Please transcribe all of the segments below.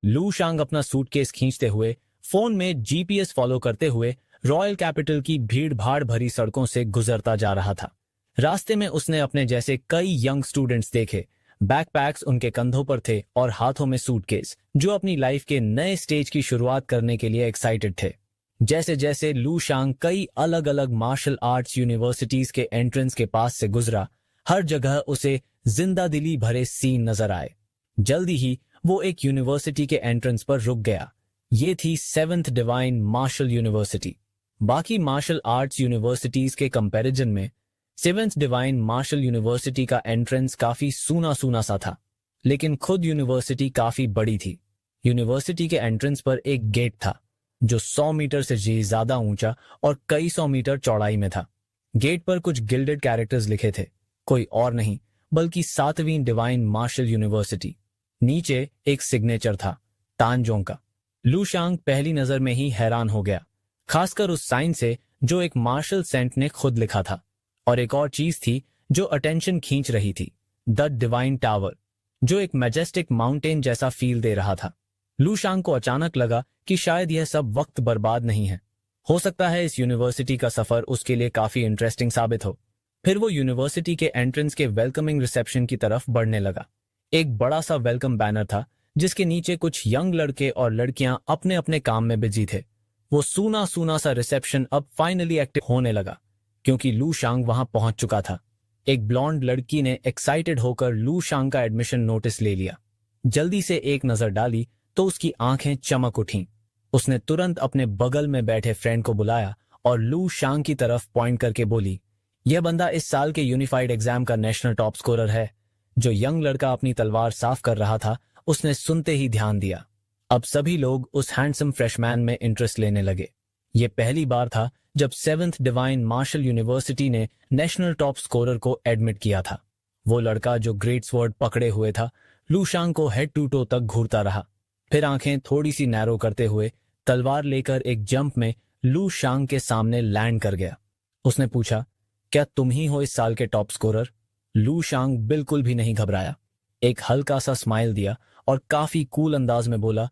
लू शांग अपना सूटकेस खींचते हुए फोन में जीपीएस फॉलो करते हुए रॉयल कैपिटल की भीड़ भाड़ भरी सड़कों से गुजरता जा रहा था। रास्ते में उसने अपने जैसे कई यंग स्टूडेंट्स देखे। बैकपैक्स उनके कंधों पर थे और हाथों में सूटकेस, जो अपनी लाइफ के नए स्टेज की शुरुआत करने के लिए एक्साइटेड थे। जैसे जैसे लू शांग कई अलग अलग मार्शल आर्ट्स यूनिवर्सिटीज के एंट्रेंस के पास से गुजरा, हर जगह उसे जिंदा दिली भरे सीन नजर आए। जल्दी ही वो एक यूनिवर्सिटी के एंट्रेंस पर रुक गया। ये थी 7th डिवाइन मार्शल यूनिवर्सिटी। बाकी मार्शल आर्ट्स यूनिवर्सिटीज के कंपैरिजन में 7th डिवाइन मार्शल यूनिवर्सिटी का एंट्रेंस काफी सूना सूना सा था, लेकिन खुद यूनिवर्सिटी काफी बड़ी थी। यूनिवर्सिटी के एंट्रेंस पर एक गेट था जो 100 मीटर से ज्यादा ऊंचा और कई 100 मीटर चौड़ाई में था। गेट पर कुछ गिल्डेड कैरेक्टर्स लिखे थे, कोई और नहीं बल्कि 7वीं डिवाइन मार्शल यूनिवर्सिटी। नीचे एक सिग्नेचर था, तानजोंग का। लू शांग पहली नजर में ही हैरान हो गया, खासकर उस साइन से जो एक मार्शल सेंट ने खुद लिखा था। और एक और चीज थी जो अटेंशन खींच रही थी, द डिवाइन टावर, जो एक मैजेस्टिक माउंटेन जैसा फील दे रहा था। लू शांग को अचानक लगा कि शायद यह सब वक्त बर्बाद नहीं है। हो सकता है इस यूनिवर्सिटी का सफर उसके लिए काफी इंटरेस्टिंग साबित हो। फिर वो यूनिवर्सिटी के एंट्रेंस के वेलकमिंग रिसेप्शन की तरफ बढ़ने लगा। एक बड़ा सा वेलकम बैनर था जिसके नीचे कुछ यंग लड़के और लड़कियां अपने अपने काम में बिजी थे। वो सूना सूना सा रिसेप्शन अब फाइनली एक्टिव होने लगा, क्योंकि लू शांग वहां पहुंच चुका था। एक ब्लॉन्ड लड़की ने एक्साइटेड होकर लू शांग का एडमिशन नोटिस ले लिया। जल्दी से एक नजर डाली तो उसकी आंखें चमक उठीं। उसने तुरंत अपने बगल में बैठे फ्रेंड को बुलाया और लू शांग की तरफ पॉइंट करके बोली, यह बंदा इस साल के यूनिफाइड एग्जाम का नेशनल टॉप स्कोरर है। जो यंग लड़का अपनी तलवार साफ कर रहा था, उसने सुनते ही ध्यान दिया। अब सभी लोग उस हैंडसम फ्रेशमैन में इंटरेस्ट लेने लगे। ये पहली बार था जब 7th डिवाइन मार्शल यूनिवर्सिटी ने नेशनल टॉप स्कोरर को एडमिट किया था। वो लड़का जो ग्रेट स्वॉर्ड पकड़े हुए था, लू शांग को हेड टू टो तक घूरता रहा। फिर आंखें थोड़ी सी नैरो करते हुए तलवार लेकर एक जंप में लू शांग के सामने लैंड कर गया। उसने पूछा, क्या तुम ही हो इस साल के टॉप स्कोरर? लू शांग बिल्कुल भी नहीं घबराया। एक हल्का सा स्माइल दिया और काफी कूल अंदाज में बोला,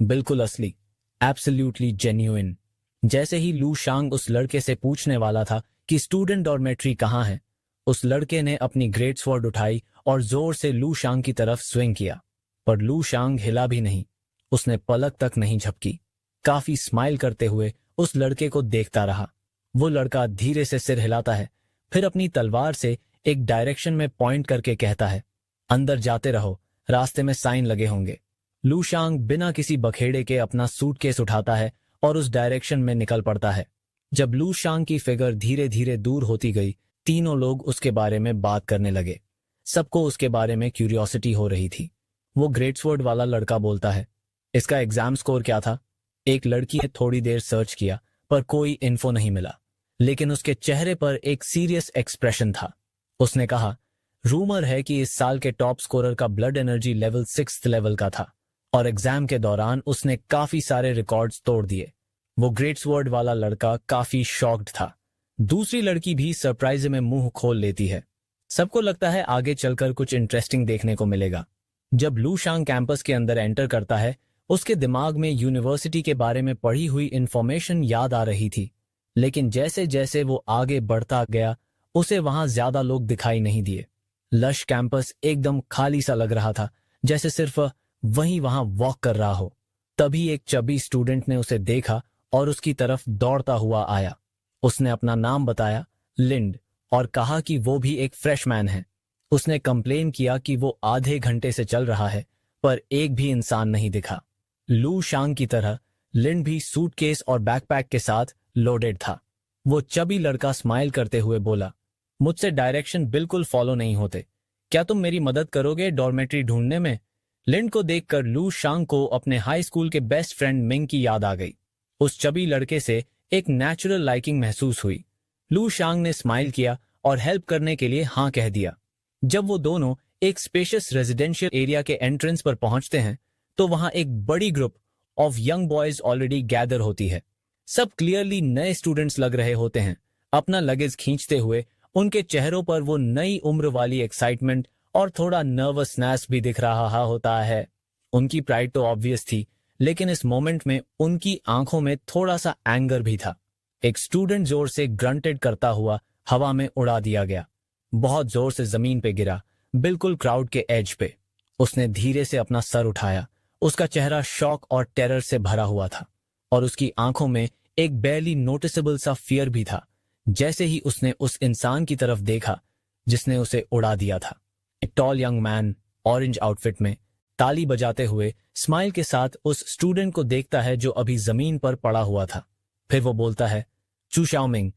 बिल्कुल असली, एब्सोल्युटली जेन्युइन। जैसे ही लू शांग उस लड़के से पूछने वाला था कि स्टूडेंट डॉर्मेट्री कहाँ है, उस लड़के ने अपनी ग्रेट स्वॉर्ड उठाई और जोर से लू शांग की तरफ स्विंग किया। पर लू शांग हिला भी नहीं, उसने पलक तक नहीं झपकी। काफी स्माइल करते हुए उस लड़के को देखता रहा। वो लड़का धीरे से सिर हिलाता है, फिर अपनी तलवार से एक डायरेक्शन में पॉइंट करके कहता है, अंदर जाते रहो, रास्ते में साइन लगे होंगे। लू शांग बिना किसी बखेड़े के अपना सूटकेस उठाता है और उस डायरेक्शन में निकल पड़ता है। जब लू शांग की फिगर धीरे धीरे दूर होती गई, तीनों लोग उसके बारे में बात करने लगे। सबको उसके बारे में क्यूरियोसिटी हो रही थी। वो ग्रेट स्वॉर्ड वाला लड़का बोलता है, इसका एग्जाम स्कोर क्या था? एक लड़की ने थोड़ी देर सर्च किया पर कोई इन्फो नहीं मिला, लेकिन उसके चेहरे पर एक सीरियस एक्सप्रेशन था। उसने कहा, रूमर है कि इस साल के टॉप स्कोरर का blood energy level 6th level का था और एग्जाम के दौरान उसने काफी सारे रिकॉर्ड्स तोड़ दिए। वो ग्रेट स्वॉर्ड वाला लड़का काफी शॉक्ड था। दूसरी लड़की भी सरप्राइज में मुंह खोल लेती है। सबको लगता है आगे चलकर कुछ इंटरेस्टिंग देखने को मिलेगा। जब लू शांग कैंपस के अंदर एंटर करता है, उसके दिमाग में यूनिवर्सिटी के बारे में पढ़ी हुई इंफॉर्मेशन याद आ रही थी, लेकिन जैसे जैसे वो आगे बढ़ता गया, उसे वहां ज्यादा लोग दिखाई नहीं दिए। लश कैंपस एकदम खाली सा लग रहा था, जैसे सिर्फ वही वहां वॉक कर रहा हो। तभी एक चबी स्टूडेंट ने उसे देखा और उसकी तरफ दौड़ता हुआ आया। उसने अपना नाम बताया, लिंड, और कहा कि वो भी एक फ्रेशमैन है। उसने कंप्लेन किया कि वो आधे घंटे से चल रहा है पर एक भी इंसान नहीं दिखा। लू शांग की तरह लिंड भी सूटकेस और बैकपैक के साथ लोडेड था। वो चबी लड़का स्माइल करते हुए बोला, मुझसे डायरेक्शन बिल्कुल फॉलो नहीं होते, क्या तुम मेरी मदद करोगे डॉर्मेट्री ढूंढने में? लिंड को देखकर लू शांग को अपने हाई स्कूल के बेस्ट फ्रेंड मिंग की याद आ गई। उस चबी लड़के से एक नेचुरल लाइकिंग महसूस हुई। लू शांग ने स्माइल किया और हेल्प करने के लिए हाँ कह दिया। जब वो दोनों एक स्पेशियस रेजिडेंशियल एरिया के एंट्रेंस पर पहुंचते हैं तो वहां एक बड़ी group of young boys already gather होती है। सब क्लियरली नए स्टूडेंट्स लग रहे होते हैं। अपना लगेज खींचते हुए उनके चेहरों पर वो नई उम्र वाली एक्साइटमेंट और थोड़ा नर्वसनेस भी दिख रहा होता है। उनकी प्राइड तो ऑब्वियस थी, लेकिन इस मोमेंट में उनकी आंखों में थोड़ा सा एंगर भी था। एक स्टूडेंट जोर से ग्रंटेड करता हुआ हवा में उड़ा दिया गया, बहुत जोर से जमीन पे गिरा, बिल्कुल क्राउड के एज पे। उसने धीरे से अपना सर उठाया, उसका चेहरा शॉक और टेरर से भरा हुआ था और उसकी आंखों में एक बैरली नोटिसेबल सा फियर भी था। जैसे ही उसने उस इंसान की तरफ देखा जिसने उसे उड़ा दिया था, एक tall young man orange outfit में ताली बजाते हुए स्माइल के साथ उस स्टूडेंट को देखता है जो अभी जमीन पर पड़ा हुआ था। फिर वो बोलता है, चू शाओमिंग,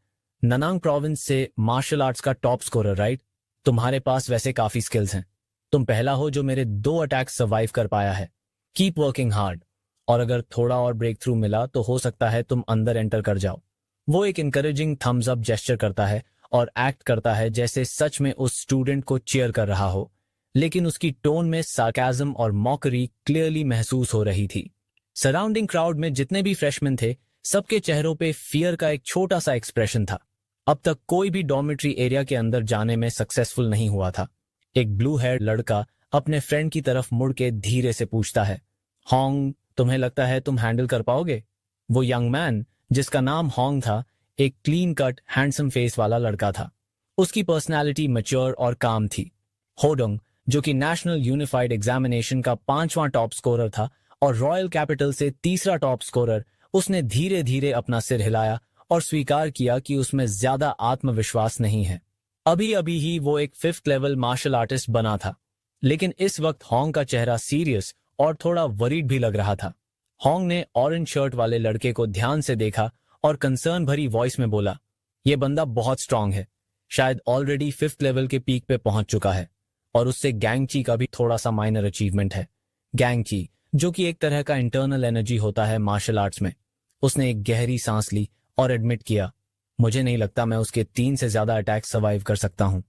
ननांग प्रोविंस से मार्शल आर्ट्स का टॉप स्कोरर, राइट? तुम्हारे पास वैसे काफी स्किल्स हैं, तुम पहला हो जो मेरे 2 अटैक सर्वाइव कर पाया है। कीप वर्किंग हार्ड, और अगर थोड़ा और ब्रेक थ्रू मिला तो हो सकता है तुम अंदर एंटर कर जाओ। वो एक इंकरेजिंग थम्स अप जेस्चर करता है और एक्ट करता है जैसे सच में उस स्टूडेंट को चीयर कर रहा हो, लेकिन उसकी टोन में सार्काज्म और मॉकरी क्लियरली महसूस हो रही थी। सराउंडिंग क्राउड में जितने भी फ्रेशमैन थे, सबके चेहरों पे फियर का एक छोटा सा एक्सप्रेशन था। अब तक कोई भी डॉर्मेट्री एरिया के अंदर जाने में सक्सेसफुल नहीं हुआ था। एक ब्लू हेयर लड़का अपने फ्रेंड की तरफ मुड़ के धीरे से पूछता है, हॉन्ग, तुम्हें लगता है तुम हैंडल कर पाओगे? वो यंग मैन, जिसका नाम हॉन्ग था, एक क्लीन कट हैंडसम फेस वाला लड़का था। उसकी पर्सनैलिटी मैच्योर और काम थी। होडोंग, जो कि नेशनल यूनिफाइड एग्जामिनेशन का 5वां टॉप स्कोरर था और रॉयल कैपिटल से 3रा टॉप स्कोरर, उसने धीरे धीरे अपना सिर हिलाया और स्वीकार किया कि उसमें ज्यादा आत्मविश्वास नहीं है। अभी अभी ही वो एक 5th लेवल मार्शल आर्टिस्ट बना था, लेकिन इस वक्त हॉन्ग का चेहरा सीरियस और थोड़ा वरीड भी लग रहा था। हॉन्ग ने ऑरेंज शर्ट वाले लड़के को ध्यान से देखा और कंसर्न भरी वॉइस में बोला, ये बंदा बहुत स्ट्रांग है, शायद ऑलरेडी 5th लेवल के पीक पे पहुंच चुका है, और उससे गैंगची का भी थोड़ा सा माइनर अचीवमेंट है। गैंगची, जो कि एक तरह का इंटरनल एनर्जी होता है मार्शल आर्ट्स में। उसने एक गहरी सांस ली और एडमिट किया, मुझे नहीं लगता मैं उसके 3 से ज्यादा अटैक सर्वाइव कर सकता हूं।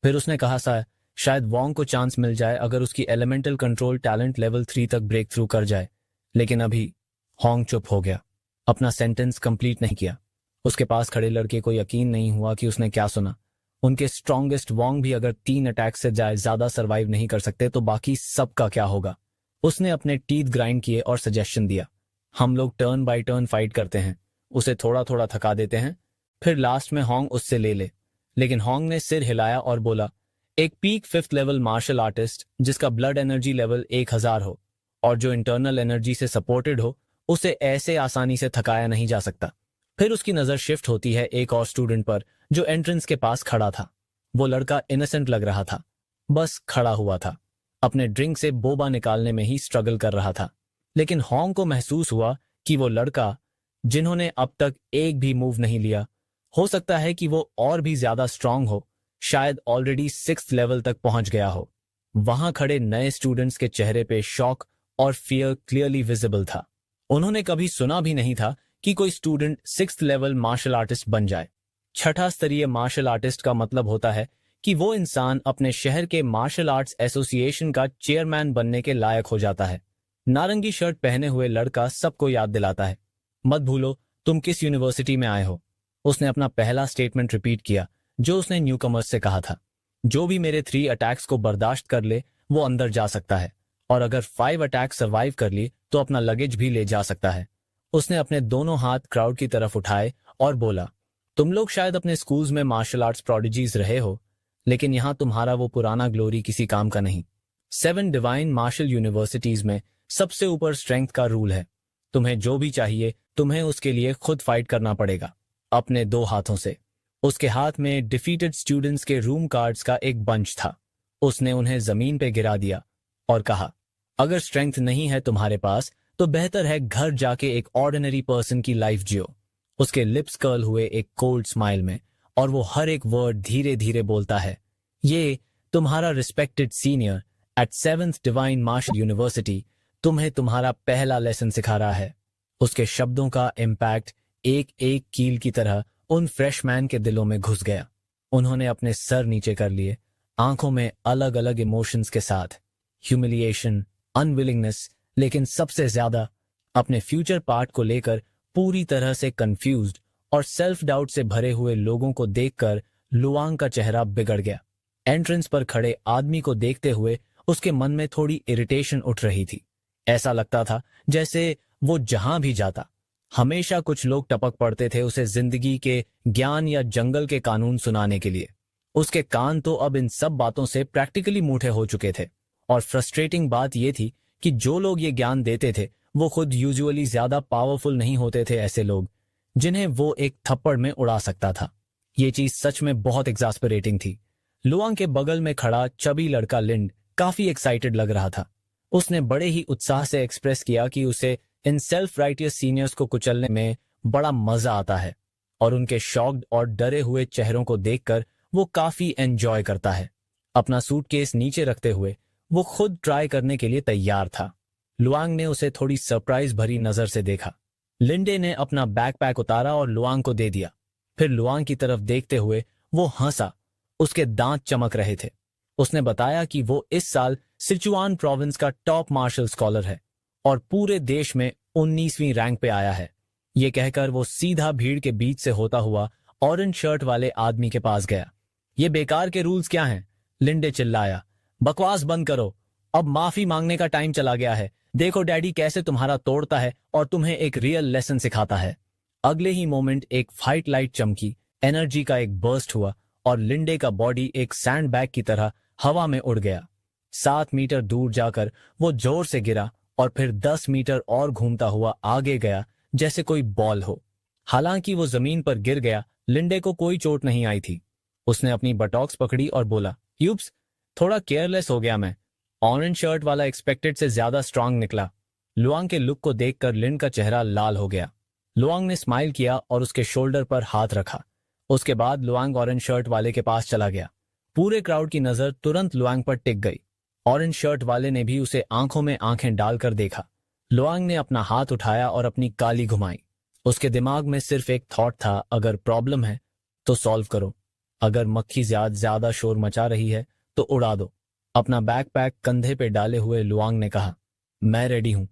फिर उसने कहा, शायद वॉन्ग को चांस मिल जाए अगर उसकी एलिमेंटल कंट्रोल टैलेंट लेवल 3 तक ब्रेक थ्रू कर जाए। लेकिन अभी हॉन्ग चुप हो गया, अपना सेंटेंस कंप्लीट नहीं किया। उसके पास खड़े लड़के को यकीन नहीं हुआ कि उसने क्या सुना। उनके स्ट्रॉन्गेस्ट वॉन्ग भी अगर 3 अटैक से ज्यादा सर्वाइव नहीं कर सकते तो बाकी सबका क्या होगा? उसने अपने टीथ ग्राइंड किए और सजेशन दिया, हम लोग टर्न बाय टर्न फाइट करते हैं, उसे थोड़ा थोड़ा थका देते हैं, फिर लास्ट में हॉन्ग उससे ले ले। लेकिन हॉन्ग ने सिर हिलाया और बोला, एक peak 5th level martial artist जिसका ब्लड एनर्जी लेवल 1000 हो और जो इंटरनल एनर्जी से सपोर्टेड हो, उसे ऐसे आसानी से थकाया नहीं जा सकता। फिर उसकी नजर शिफ्ट होती है एक और स्टूडेंट पर जो एंट्रेंस के पास खड़ा था। वो लड़का इनोसेंट लग रहा था, बस खड़ा हुआ था, अपने ड्रिंक से बोबा निकालने में ही स्ट्रगल कर रहा था। लेकिन हॉन्ग को महसूस हुआ कि वो लड़का, जिन्होंने अब तक एक भी मूव नहीं लिया, हो सकता है कि वो और भी ज्यादा स्ट्रांग हो, शायद ऑलरेडी 6th लेवल तक पहुंच गया हो। वहां खड़े नए स्टूडेंट्स के चेहरे पे शॉक और फियर क्लियरली विजिबल था। उन्होंने कभी सुना भी नहीं था कि कोई student 6th level martial artist बन जाए। 6ठा स्तरीय मार्शल आर्टिस्ट का मतलब होता है कि वो इंसान अपने शहर के मार्शल आर्ट्स एसोसिएशन का चेयरमैन बनने के लायक हो जाता है। नारंगी शर्ट पहने हुए लड़का सबको याद दिलाता है, मत भूलो तुम किस यूनिवर्सिटी में आए हो। उसने अपना पहला स्टेटमेंट रिपीट किया जो उसने न्यूकमर्स से कहा था, जो भी मेरे 3 अटैक्स को बर्दाश्त कर ले वो अंदर जा सकता है, और अगर 5 अटैक सर्वाइव कर लिए तो अपना लगेज भी ले जा सकता है। उसने अपने दोनों हाथ क्राउड की तरफ उठाए और बोला, तुम लोग शायद अपने स्कूल्स में मार्शल आर्ट्स प्रोडिजीज रहे हो, लेकिन यहां तुम्हारा वो पुराना ग्लोरी किसी काम का नहीं। 7 डिवाइन मार्शल यूनिवर्सिटीज में सबसे ऊपर स्ट्रेंथ का रूल है। तुम्हें जो भी चाहिए तुम्हें उसके लिए खुद फाइट करना पड़ेगा, अपने 2 हाथों से। उसके हाथ में डिफीटेड स्टूडेंट्स के रूम कार्ड्स का एक बंच था। उसने उन्हें जमीन पे गिरा दिया और कहा, अगर स्ट्रेंथ नहीं है तुम्हारे पास तो बेहतर है घर जाके एक ऑर्डिनरी पर्सन की लाइफ जियो। उसके लिप्स कर्ल हुए एक कोल्ड स्माइल में, और वो हर एक वर्ड धीरे धीरे बोलता है, ये तुम्हारा respected senior at 7th divine martial university तुम्हें तुम्हारा पहला लेसन सिखा रहा है। उसके शब्दों का इम्पैक्ट एक एक कील की तरह उन फ्रेशमैन के दिलों में घुस गया। उन्होंने अपने सर नीचे कर लिए, आंखों में अलग अलग इमोशंस के साथ, ह्यूमिलिएशन, अनविलिंगनेस, लेकिन सबसे ज्यादा अपने फ्यूचर पार्ट को लेकर पूरी तरह से कंफ्यूज्ड और सेल्फ डाउट से भरे हुए लोगों को देखकर लुआंग का चेहरा बिगड़ गया। एंट्रेंस पर खड़े आदमी को देखते हुए उसके मन में थोड़ी इरिटेशन उठ रही थी। ऐसा लगता था जैसे वो जहां भी जाता हमेशा कुछ लोग टपक पड़ते थे उसे जिंदगी के ज्ञान या जंगल के कानून सुनाने के लिए। उसके कान तो अब इन सब बातों से प्रैक्टिकली मूठे हो चुके थे। और फ्रस्ट्रेटिंग बात यह थी कि जो लोग ये ज्ञान देते थे वो खुद यूजुअली ज्यादा पावरफुल नहीं होते थे, ऐसे लोग जिन्हें वो एक थप्पड़ में उड़ा सकता था। ये चीज सच में बहुत एग्जास्परेटिंग थी। लुआंग के बगल में खड़ा चबी लड़का लिंड काफी एक्साइटेड लग रहा था। उसने बड़े ही उत्साह से एक्सप्रेस किया कि उसे इन सेल्फ राइटियस सीनियर्स को कुचलने में बड़ा मजा आता है और उनके शॉक्ड और डरे हुए चेहरों को देखकर वो काफी एंजॉय करता है। अपना सूटकेस नीचे रखते हुए वो खुद ट्राई करने के लिए तैयार था। लुआंग ने उसे थोड़ी सरप्राइज भरी नजर से देखा। लिंडे ने अपना बैकपैक उतारा और लुआंग को दे दिया। फिर लुआंग की तरफ देखते हुए वो हंसा। उसके दांत चमक रहे थे। उसने बताया कि वो इस साल सिचुआन प्रोविंस का टॉप मार्शल स्कॉलर है और पूरे देश में 19वीं रैंक पे आया है। ये कहकर वो सीधा भीड़ के बीच से होता हुआ ऑरेंज शर्ट वाले आदमी के पास गया। ये बेकार के रूल्स क्या हैं? लिंडे चिल्लाया। बकवास बंद करो, अब माफी मांगने का टाइम चला गया है। देखो डैडी कैसे तुम्हारा तोड़ता है और तुम्हें एक रियल लेसन सिखाता है। अगले ही मोमेंट एक फाइट लाइट चमकी, एनर्जी का एक बर्स्ट हुआ और लिंडे का बॉडी एक सैंड बैग की तरह हवा में उड़ गया। 7 मीटर दूर जाकर वो जोर से गिरा और फिर 10 मीटर और घूमता हुआ आगे गया जैसे कोई बॉल हो। हालांकि वो जमीन पर गिर गया, लिंडे को कोई चोट नहीं आई थी। उसने अपनी बटॉक्स पकड़ी और बोला, यूप्स, थोड़ा केयरलेस हो गया मैं। ऑरेंज शर्ट वाला एक्सपेक्टेड से ज्यादा स्ट्रांग निकला। लुआंग के लुक को देखकर लिंड का चेहरा लाल हो गया। लुआंग ने स्माइल किया और उसके शोल्डर पर हाथ रखा। उसके बाद लुआंग ऑरेंज शर्ट वाले के पास चला गया। पूरे क्राउड की नजर तुरंत लुआंग पर टिक गई। ऑरेंज शर्ट वाले ने भी उसे आंखों में आंखें डालकर देखा। लुआंग ने अपना हाथ उठाया और अपनी काली घुमाई। उसके दिमाग में सिर्फ एक थॉट था, अगर प्रॉब्लम है तो सॉल्व करो, अगर मक्खी ज्यादा शोर मचा रही है तो उड़ा दो। अपना बैकपैक कंधे पे डाले हुए लुआंग ने कहा, मैं रेडी हूं,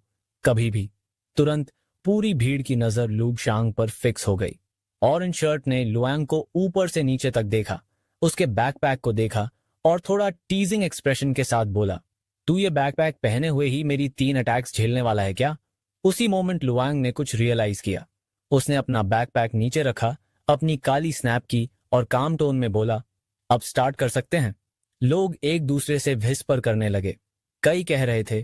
कभी भी। तुरंत पूरी भीड़ की नजर लूबशांग पर फिक्स हो गई। ऑरेंज शर्ट ने लुआंग को ऊपर से नीचे तक देखा, उसके बैकपैक को देखा और थोड़ा टीजिंग एक्सप्रेशन के साथ बोला, तू ये बैकपैक पहने हुए ही मेरी 3 अटैक्स झेलने वाला है क्या? उसी मोमेंट लुआंग ने कुछ रियलाइज किया। उसने अपना बैकपैक नीचे रखा, अपनी काली स्नैप की और काम टोन में बोला, अब स्टार्ट कर सकते हैं। लोग एक दूसरे से विस्पर करने लगे। कई कह रहे थे,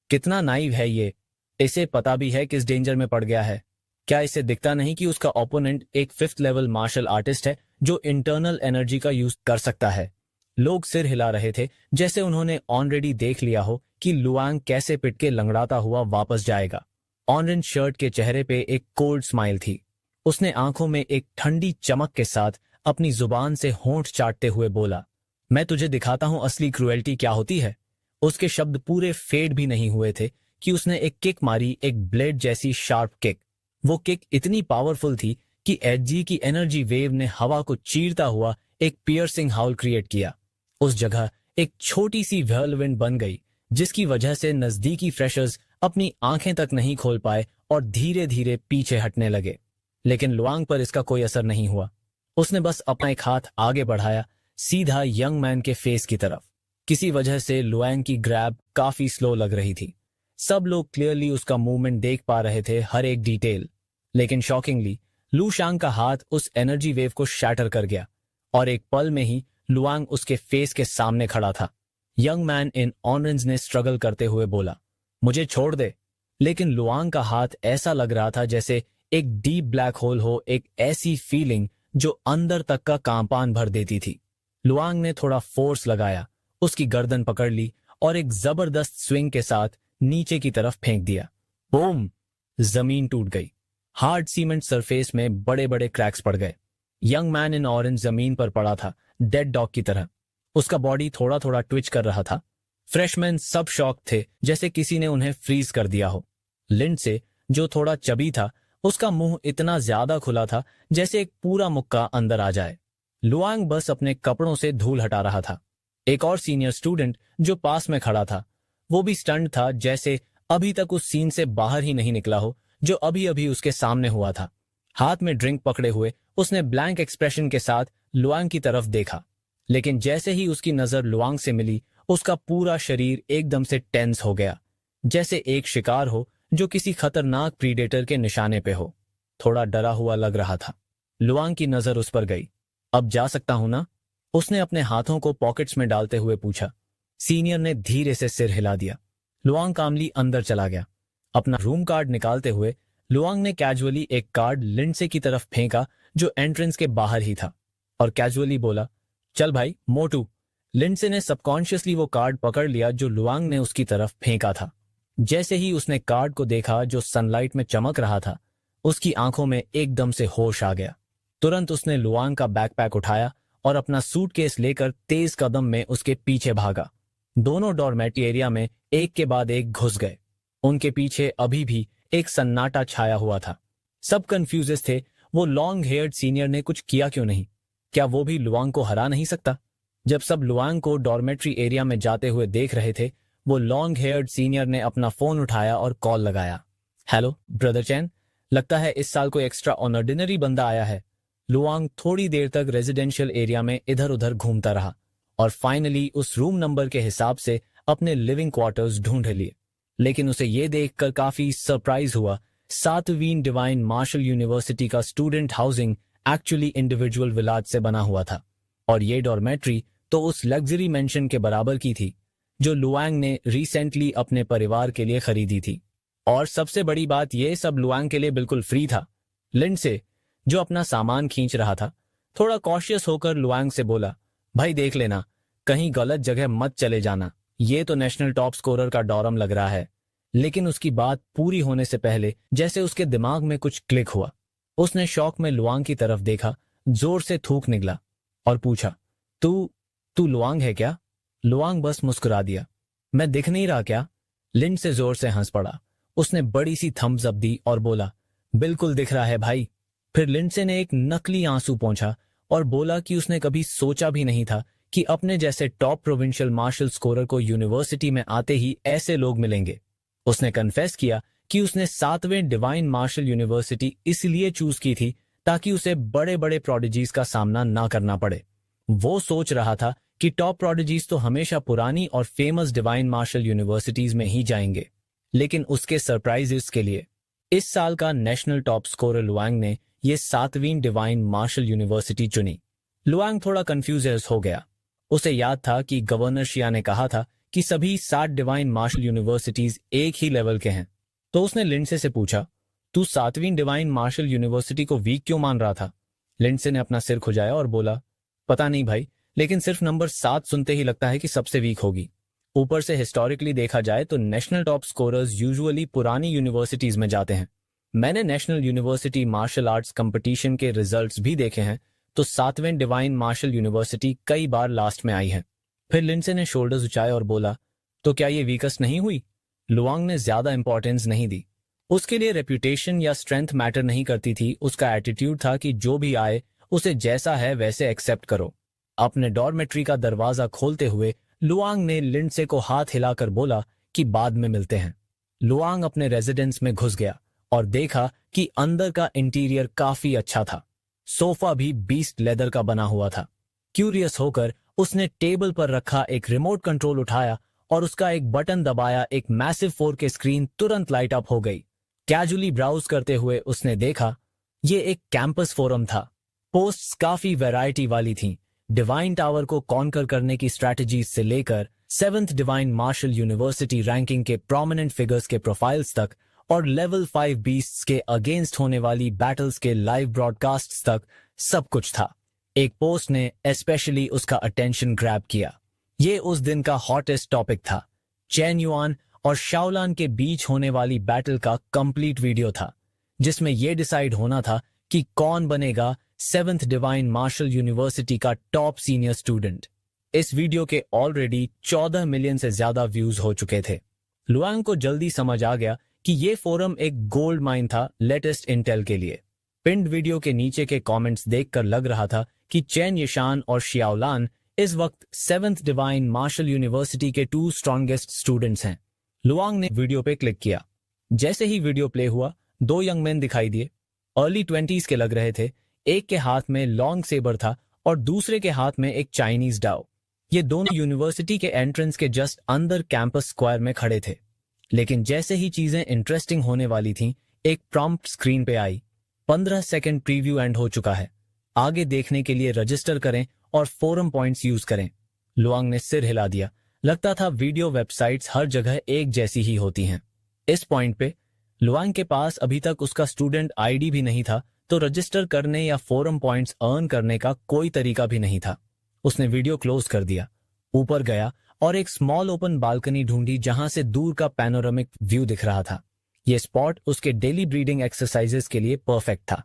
कितना नाइव है ये, इसे पता भी है किस डेंजर में पड़ गया है। क्या इसे दिखता नहीं कि उसका ओपोनेंट एक 5th लेवल मार्शल आर्टिस्ट है जो इंटरनल एनर्जी का यूज कर सकता है। लोग सिर हिला रहे थे जैसे उन्होंने ऑलरेडी देख लिया हो कि लुआंग कैसे पिट के लंगड़ाता हुआ वापस जाएगा। ऑरेंज शर्ट के चेहरे पे एक कोल्ड स्माइल थी। उसने आंखों में एक ठंडी चमक के साथ अपनी जुबान से होंठ चाटते हुए बोला, मैं तुझे दिखाता हूं असली क्रूएल्टी क्या होती है। उसके शब्द पूरे फेड भी नहीं हुए थे कि उसने एक किक मारी, एक ब्लेड जैसी शार्प किक। वो किक इतनी पावरफुल थी कि एजी की एनर्जी वेव ने हवा को चीरता हुआ एक पियर्सिंग हाउल क्रिएट किया। उस जगह एक छोटी सी व्हर्लविंड बन गई जिसकी वजह से नजदीकी फ्रेशर्स अपनी आंखें तक नहीं खोल पाए और धीरे धीरे पीछे हटने लगे। लेकिन लुआंग पर इसका कोई असर नहीं हुआ। उसने बस अपना एक हाथ आगे बढ़ाया, सीधा यंग मैन के फेस की तरफ। किसी वजह से लुआंग की ग्रैब काफी स्लो लग रही थी। सब लोग क्लियरली उसका मूवमेंट देख पा रहे थे, हर एक डिटेल। लेकिन शॉकिंगली लूशांग का हाथ उस एनर्जी वेव को शैटर कर गया और एक पल में ही लुआंग उसके फेस के सामने खड़ा था। यंग मैन इन ऑरेंज ने स्ट्रगल करते हुए बोला, मुझे छोड़ दे। लेकिन लुआंग का हाथ ऐसा लग रहा था जैसे एक डीप ब्लैक होल हो, एक ऐसी फीलिंग जो अंदर तक का कांपान भर देती थी। लुआंग ने थोड़ा फोर्स लगाया, उसकी गर्दन पकड़ ली और एक जबरदस्त स्विंग के साथ नीचे की तरफ फेंक दिया। बूम! जमीन टूट गई। हार्ड सीमेंट सरफेस में बड़े बड़े क्रैक्स पड़ गए। यंग मैन इन ऑरेंज जमीन पर पड़ा था, डेड डॉग की तरह। उसका बॉडी थोड़ा थोड़ा ट्विच कर रहा था। फ्रेशमैन सब शॉक थे, जैसे किसी ने उन्हें फ्रीज कर दिया हो। लिंड से, जो थोड़ा चबी था, उसका मुंह इतना ज्यादा खुला था जैसे एक पूरा मुक्का अंदर आ जाए। लुआंग बस अपने कपड़ों से धूल हटा रहा था। एक और सीनियर स्टूडेंट जो पास में खड़ा था, वो भी स्टंट था, जैसे अभी तक उस सीन से बाहर ही नहीं निकला हो जो अभी अभी उसके सामने हुआ था। हाथ में ड्रिंक पकड़े हुए उसने ब्लैंक एक्सप्रेशन के साथ लुआंग की तरफ देखा। लेकिन जैसे ही उसकी नजर लुआंग से मिली, उसका पूरा शरीर एकदम से टेंस हो गया। जैसे एक शिकार हो जो किसी खतरनाक प्रीडेटर के निशाने पे हो। थोड़ा डरा हुआ लग रहा था। लुआंग की नजर उस पर गई। अब जा सकता हूं ना? उसने अपने हाथों को पॉकेट्स में डालते हुए पूछा। सीनियर ने धीरे से सिर हिला दिया। लुआंग कामली अंदर चला गया। अपना रूम कार्ड निकालते हुए लुआंग ने कैजुअली एक कार्ड लिंडसे की तरफ फेंका जो एंट्रेंस के बाहर ही था, और कैजुअली बोला, चल भाई मोटू। लिंडसे ने सबकॉन्शियसली वो कार्ड पकड़ लिया जो लुआंग ने उसकी तरफ फेंका था। जैसे ही उसने कार्ड को देखा जो सनलाइट में चमक रहा था, उसकी आंखों में एकदम से होश आ गया। तुरंत उसने लुआंग का बैकपैक उठाया और अपना सूटकेस लेकर तेज कदम में उसके पीछे भागा। दोनों डॉर्मेट्री एरिया में एक के बाद एक घुस गए। उनके पीछे अभी भी एक सन्नाटा छाया हुआ था। सब कंफ्यूज थे, वो लॉन्ग हेयर्ड सीनियर ने कुछ किया क्यों नहीं? क्या वो भी लुआंग को हरा नहीं सकता? जब सब लुआंग को डॉर्मेट्री एरिया में जाते हुए देख रहे थे, वो लॉन्ग हेयर्ड सीनियर ने अपना फोन उठाया और कॉल लगाया। हेलो ब्रदर चैन, लगता है इस साल कोई एक्स्ट्रा ऑर्डिनरी बंदा आया है। लुआंग थोड़ी देर तक रेजिडेंशियल एरिया में इधर उधर घूमता रहा और फाइनली उस रूम नंबर के हिसाब से अपने लिविंग क्वार्टर्स ढूंढ लिए। लेकिन उसे ये देखकर काफी सरप्राइज हुआ, 7वीं डिवाइन मार्शल यूनिवर्सिटी का student housing actually individual villas से बना हुआ था, और ये डॉर्मेट्री तो उस लग्जरी मेंशन के बराबर की थी जो लुआंग ने रिसेंटली अपने परिवार के लिए खरीदी थी। और सबसे बड़ी बात, ये सब लुआंग के लिए बिल्कुल फ्री था। लिंडसे, जो अपना सामान खींच रहा था, थोड़ा कॉशियस होकर लुआंग से बोला, भाई देख लेना, कहीं गलत जगह मत चले जाना, ये तो नेशनल टॉप स्कोरर का डॉरम लग रहा है। लेकिन उसकी बात पूरी होने से पहले जैसे उसके दिमाग में कुछ क्लिक हुआ। उसने शौक में लुआंग की तरफ देखा, जोर से थूक निकला और पूछा, तू तू लुआंग है क्या? लुआंग बस मुस्कुरा दिया। मैं दिख नहीं रहा क्या? लिंडसे जोर से हंस पड़ा। उसने बड़ी सी थम्स अप दी और बोला, बिल्कुल दिख रहा है भाई। फिर लिंडसे ने एक नकली आंसू पोंछा और बोला कि उसने कभी सोचा भी नहीं था कि अपने जैसे टॉप प्रोविंशियल मार्शल स्कोरर को यूनिवर्सिटी में आते ही ऐसे लोग मिलेंगे। उसने कन्फेस किया कि उसने 7वें डिवाइन मार्शल यूनिवर्सिटी इसलिए चूज की थी ताकि उसे बड़े बड़े प्रोडिजीज का सामना ना करना पड़े। वो सोच रहा था कि टॉप प्रोडिजीज तो हमेशा पुरानी और फेमस डिवाइन मार्शल यूनिवर्सिटीज में ही जाएंगे, लेकिन उसके सरप्राइजेस के लिए इस साल का नेशनल टॉप स्कोरर लुआंग ने ये 7वीं डिवाइन मार्शल यूनिवर्सिटी चुनी। लुआंग थोड़ा कंफ्यूज हो गया। उसे याद था कि गवर्नर शिया ने कहा था कि सभी 7 डिवाइन मार्शल यूनिवर्सिटीज एक ही लेवल के हैं। तो उसने लिंडसे से पूछा, तू 7वीं डिवाइन मार्शल यूनिवर्सिटी को वीक क्यों मान रहा था? लिंडसे ने अपना सिर खुजाया और बोला, पता नहीं भाई, लेकिन सिर्फ नंबर 7 सुनते ही लगता है कि सबसे वीक होगी। ऊपर से हिस्टोरिकली देखा जाए तो नेशनल टॉप स्कोरर्स यूजुअली पुरानी यूनिवर्सिटीज में जाते हैं। मैंने national university martial arts competition के रिजल्ट्स भी देखे हैं, तो 7वें डिवाइन मार्शल यूनिवर्सिटी कई बार लास्ट में आई है। फिर लिंडसे ने शोल्डर्स उठाए और बोला, तो क्या ये वीकेस्ट नहीं हुई? लुआंग ने ज्यादा इंपॉर्टेंस नहीं दी। उसके लिए रेप्यूटेशन या स्ट्रेंथ मैटर नहीं करती थी। उसका एटीट्यूड था कि जो भी आए उसे जैसा है वैसे एक्सेप्ट करो। अपने डॉर्मेट्री का दरवाजा खोलते हुए लुआंग ने लिंडसे को हाथ हिलाकर बोला कि बाद में मिलते हैं। लुआंग अपने रेजिडेंस में घुस गया और देखा कि अंदर का इंटीरियर काफी अच्छा था। सोफा भी बीस्ट लेदर का बना हुआ था। क्यूरियस होकर उसने टेबल पर रखा एक रिमोट कंट्रोल उठाया और उसका एक बटन दबाया। एक मैसिव 4K स्क्रीन तुरंत लाइट अप हो गई। कैजुअली ब्राउज करते हुए उसने देखा ये एक कैंपस फोरम था। पोस्ट्स काफी वैरायटी वाली थीं। डिवाइन टावर को कॉन्कर करने की स्ट्रैटेजीज से लेकर 7th divine martial university ranking के प्रोमिनेंट फिगर्स के प्रोफाइल्स तक और लेवल 5 बीस्ट्स के अगेंस्ट होने वाली बैटल्स के लाइव ब्रॉडकास्ट्स तक सब कुछ था। एक पोस्ट ने स्पेशली उसका अटेंशन ग्रैब किया। ये उस दिन का हॉटेस्ट टॉपिक था। चैन युआन और शाओलान के बीच होने वाली बैटल का कंप्लीट वीडियो था, जिसमें यह डिसाइड होना था कि कौन बनेगा 7th डिवाइन मार्शल यूनिवर्सिटी का टॉप सीनियर स्टूडेंट। इस वीडियो के ऑलरेडी 14 मिलियन से ज्यादा व्यूज हो चुके थे। लुआंग को जल्दी समझ आ गया कि ये फोरम एक गोल्ड माइन था लेटेस्ट इंटेल के लिए। पिंड वीडियो के नीचे के कमेंट्स देखकर लग रहा था कि चैन यशान और शियाओलान इस वक्त 7th डिवाइन मार्शल यूनिवर्सिटी के 2 स्ट्रॉन्गेस्ट स्टूडेंट्स हैं। लुआंग ने वीडियो पे क्लिक किया। जैसे ही वीडियो प्ले हुआ, 2 यंग मैन दिखाई दिए। अर्ली 20s के लग रहे थे। एक के हाथ में लॉन्ग सेबर था और दूसरे के हाथ में एक चाइनीज डाओ। ये दोनों यूनिवर्सिटी के एंट्रेंस के जस्ट अंदर कैंपस स्क्वायर में खड़े थे। लेकिन जैसे ही चीजें इंटरेस्टिंग होने वाली थीं, एक प्रॉम्प्ट स्क्रीन पे आई। 15 सेकंड प्रीव्यू एंड हो चुका है। आगे देखने के लिए रजिस्टर करें और फोरम पॉइंट्स यूज करें। लुआंग ने सिर हिला दिया। लगता था वीडियो वेबसाइट्स हर जगह एक जैसी ही होती हैं। इस पॉइंट पे लुआंग के पास अभी तक उसका स्टूडेंट आईडी भी नहीं था, तो रजिस्टर करने या फोरम पॉइंट्स अर्न करने का कोई तरीका भी नहीं था। उसने वीडियो क्लोज कर दिया, ऊपर गया और एक स्मॉल ओपन बालकनी ढूंढी जहां से दूर का पैनोरामिक व्यू दिख रहा था। यह स्पॉट उसके डेली ब्रीडिंग एक्सरसाइजेस के लिए परफेक्ट था।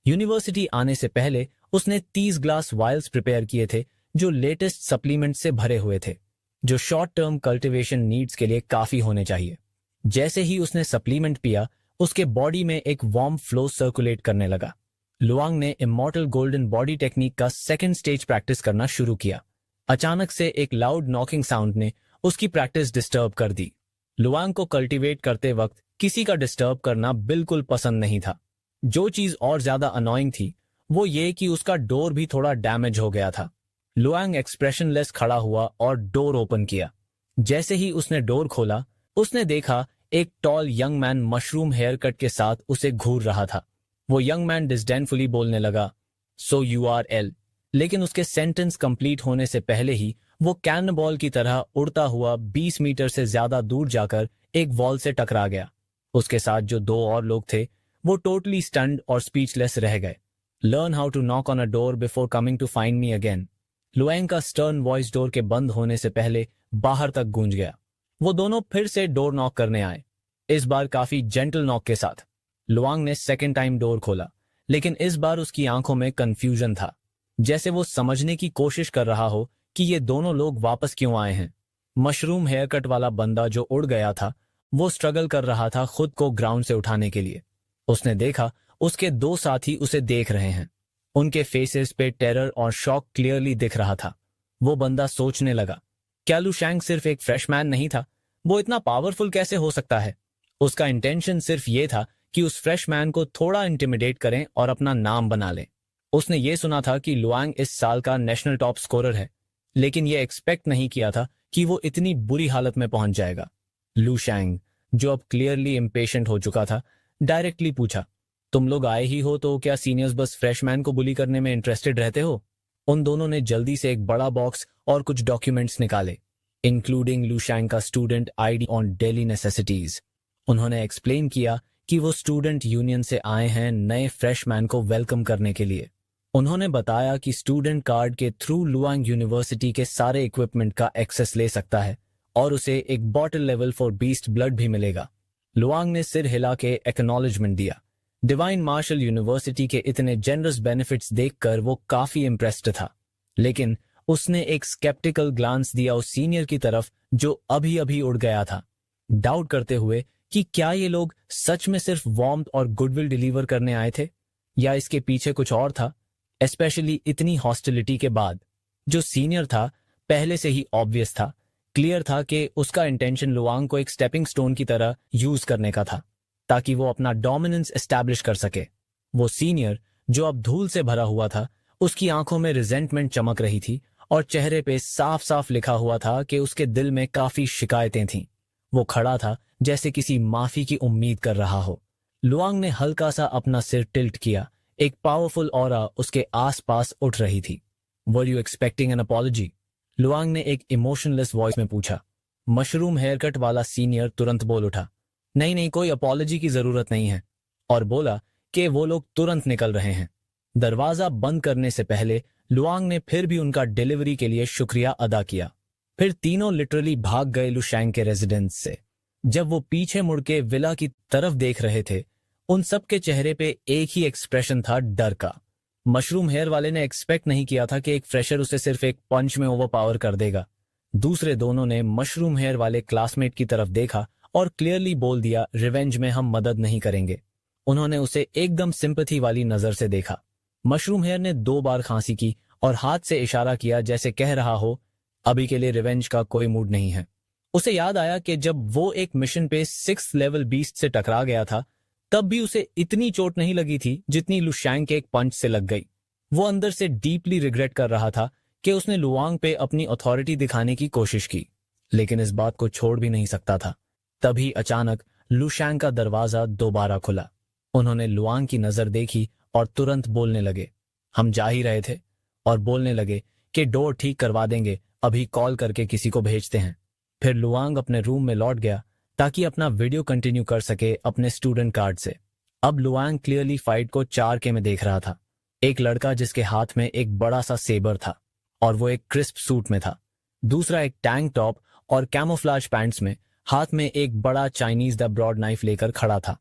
यूनिवर्सिटी आने से पहले उसने 30 ग्लास वायल्स प्रिपेयर किए थे जो लेटेस्ट सप्लीमेंट से भरे हुए थे, जो शॉर्ट टर्म कल्टीवेशन नीड्स के लिए काफी होने चाहिए। जैसे ही उसने सप्लीमेंट पिया, उसके बॉडी में एक वार्म फ्लो सर्कुलेट करने लगा। लुआंग ने इमॉर्टल गोल्डन बॉडी टेक्निक का सेकंड स्टेज प्रैक्टिस करना शुरू किया। अचानक से एक लाउड नॉकिंग साउंड ने उसकी प्रैक्टिस डिस्टर्ब कर दी। लुआंग को कल्टीवेट करते वक्त किसी का डिस्टर्ब करना बिल्कुल पसंद नहीं था। जो चीज और ज्यादा अनोइंग थी वो ये कि उसका डोर भी थोड़ा डैमेज हो गया था। लुआंग एक्सप्रेशनलेस खड़ा हुआ और डोर ओपन किया। जैसे ही उसने डोर खोला, उसने देखा एक tall young man mushroom hair cut के साथ उसे घूर रहा था। वो यंग मैन डिसडेनफुली बोलने लगा, सो यू आर एल, लेकिन उसके सेंटेंस कंप्लीट होने से पहले ही वो कैनबॉल की तरह उड़ता हुआ 20 मीटर से ज्यादा दूर जाकर एक वॉल से टकरा गया। उसके साथ जो दो और लोग थे वो टोटली स्टन्ड और स्पीचलेस रह गए। Learn how to knock on a door before coming to find me again. Luang का स्टर्न वॉइस डोर के बंद होने से पहले बाहर तक गूंज गया। वो दोनों फिर से डोर नॉक करने आए, इस बार काफी जेंटल नॉक के साथ। लुआंग ने सेकेंड टाइम डोर खोला, लेकिन इस बार उसकी आंखों में कंफ्यूजन था, जैसे वो समझने की कोशिश कर रहा हो कि ये दोनों लोग वापस क्यों आए हैं। मशरूम हेयर कट वाला बंदा जो उड़ गया था, वो स्ट्रगल कर रहा था खुद को ग्राउंड से उठाने के लिए। उसने देखा उसके दो साथी उसे देख रहे हैं। उनके फेसेस पे टेरर और शॉक क्लियरली दिख रहा था। वो बंदा सोचने लगा, क्या लुशैंग सिर्फ एक फ्रेशमैन नहीं था? वो इतना पावरफुल कैसे हो सकता है? उसका इंटेंशन सिर्फ ये था कि उस फ्रेशमैन को थोड़ा इंटिमिडेट करें और अपना नाम बना लें। उसने ये सुना था कि लुआंग इस साल का नेशनल टॉप स्कोरर है, लेकिन ये एक्सपेक्ट नहीं किया था कि वो इतनी बुरी हालत में पहुंच जाएगा। लुशैंग, जो अब क्लियरली इम्पेशेंट हो चुका था, डायरेक्टली पूछा, तुम लोग आए ही हो तो क्या सीनियर्स बस फ्रेशमैन को बुली करने में इंटरेस्टेड रहते हो? उन दोनों ने जल्दी से एक बड़ा बॉक्स और कुछ डॉक्यूमेंट्स निकाले, इंक्लूडिंग लुशैंग का student ID on daily necessities. उन्होंने एक्सप्लेन किया कि वो स्टूडेंट यूनियन से आए हैं नए फ्रेशमैन को वेलकम करने के लिए। उन्होंने बताया कि स्टूडेंट कार्ड के थ्रू लुआंग यूनिवर्सिटी के सारे इक्विपमेंट का एक्सेस ले सकता है और उसे एक bottle level for beast blood भी मिलेगा। लुआंग ने सिर हिला के एक्नॉलेजमेंट दिया। डिवाइन मार्शल यूनिवर्सिटी के इतने जेनरस बेनिफिट्स देखकर वो काफी इम्प्रेस्ड था, लेकिन उसने एक स्केप्टिकल ग्लांस दिया उस सीनियर की तरफ जो अभी अभी उड़ गया था, डाउट करते हुए कि क्या ये लोग सच में सिर्फ वार्मथ और गुडविल डिलीवर करने आए थे या इसके पीछे कुछ और था, स्पेशली इतनी हॉस्टिलिटी के बाद। जो सीनियर था पहले से ही ऑब्वियस था, क्लियर था कि उसका इंटेंशन लुआंग को एक स्टेपिंग स्टोन की तरह यूज करने का था ताकि वो अपना डोमिनेंस एस्टैब्लिश कर सके। वो सीनियर जो अब धूल से भरा हुआ था, उसकी आंखों में रिजेंटमेंट चमक रही थी और चेहरे पे साफ साफ लिखा हुआ था कि उसके दिल में काफी शिकायतें थीं। वो खड़ा था जैसे किसी माफी की उम्मीद कर रहा हो। लुआंग ने हल्का सा अपना सिर टिल्ट किया, एक पावरफुल ऑरा उसके आसपास उठ रही थी। Were you expecting N apology? Luong ने एक इमोशनलेस वॉइस में पूछा। मशरूम हेयर कट वाला सीनियर तुरंत बोल उठा, नहीं नहीं, कोई अपॉलजी की जरूरत नहीं है, और बोला कि वो लोग तुरंत निकल रहे हैं। दरवाजा बंद करने से पहले लुआंग ने फिर भी उनका डिलीवरी के लिए शुक्रिया अदा किया। फिर तीनों लिटरली भाग गए लुशैंग के रेजिडेंस से। जब वो पीछे मुड़ के विला की तरफ देख रहे थे, उन सब के चेहरे पे एक ही एक्सप्रेशन था, डर का। मशरूम हेयर वाले ने एक्सपेक्ट नहीं किया था कि एक फ्रेशर उसे सिर्फ एक पंच में ओवरपावर कर देगा। दूसरे दोनों ने मशरूम हेयर वाले क्लासमेट की तरफ देखा और क्लियरली बोल दिया, रिवेंज में हम मदद नहीं करेंगे। उन्होंने उसे एकदम सिंपैथी वाली नजर से देखा। मशरूम हेयर ने 2 बार खांसी की और हाथ से इशारा किया जैसे कह रहा हो, अभी के लिए रिवेंज का कोई मूड नहीं है। उसे याद आया कि जब वो एक मिशन पे 6th लेवल बीस्ट से टकरा गया था, तब भी उसे इतनी चोट नहीं लगी थी जितनी लुशैंग के एक पंच से लग गई। वो अंदर से डीपली रिग्रेट कर रहा था कि उसने लुआंग पे अपनी अथॉरिटी दिखाने की कोशिश की, लेकिन इस बात को छोड़ भी नहीं सकता था। तभी अचानक लुशैंग का दरवाजा दोबारा खुला। उन्होंने लुआंग की नजर देखी और तुरंत बोलने लगे, हम जा ही रहे थे, और बोलने लगे कि डोर ठीक करवा देंगे, अभी कॉल करके किसी को भेजते हैं। फिर लुआंग अपने रूम में लौट गया ताकि अपना वीडियो कंटिन्यू कर सके अपने स्टूडेंट कार्ड से। अब लुआंग क्लियरली फाइट को 4K में देख रहा था। एक लड़का जिसके हाथ में एक बड़ा सा सेबर था और वो एक क्रिस्प सूट में था। दूसरा एक टैंक टॉप और कैमोफ्लाज पैंट्स में, हाथ में एक बड़ा चाइनीज द ब्रॉड नाइफ लेकर खड़ा था।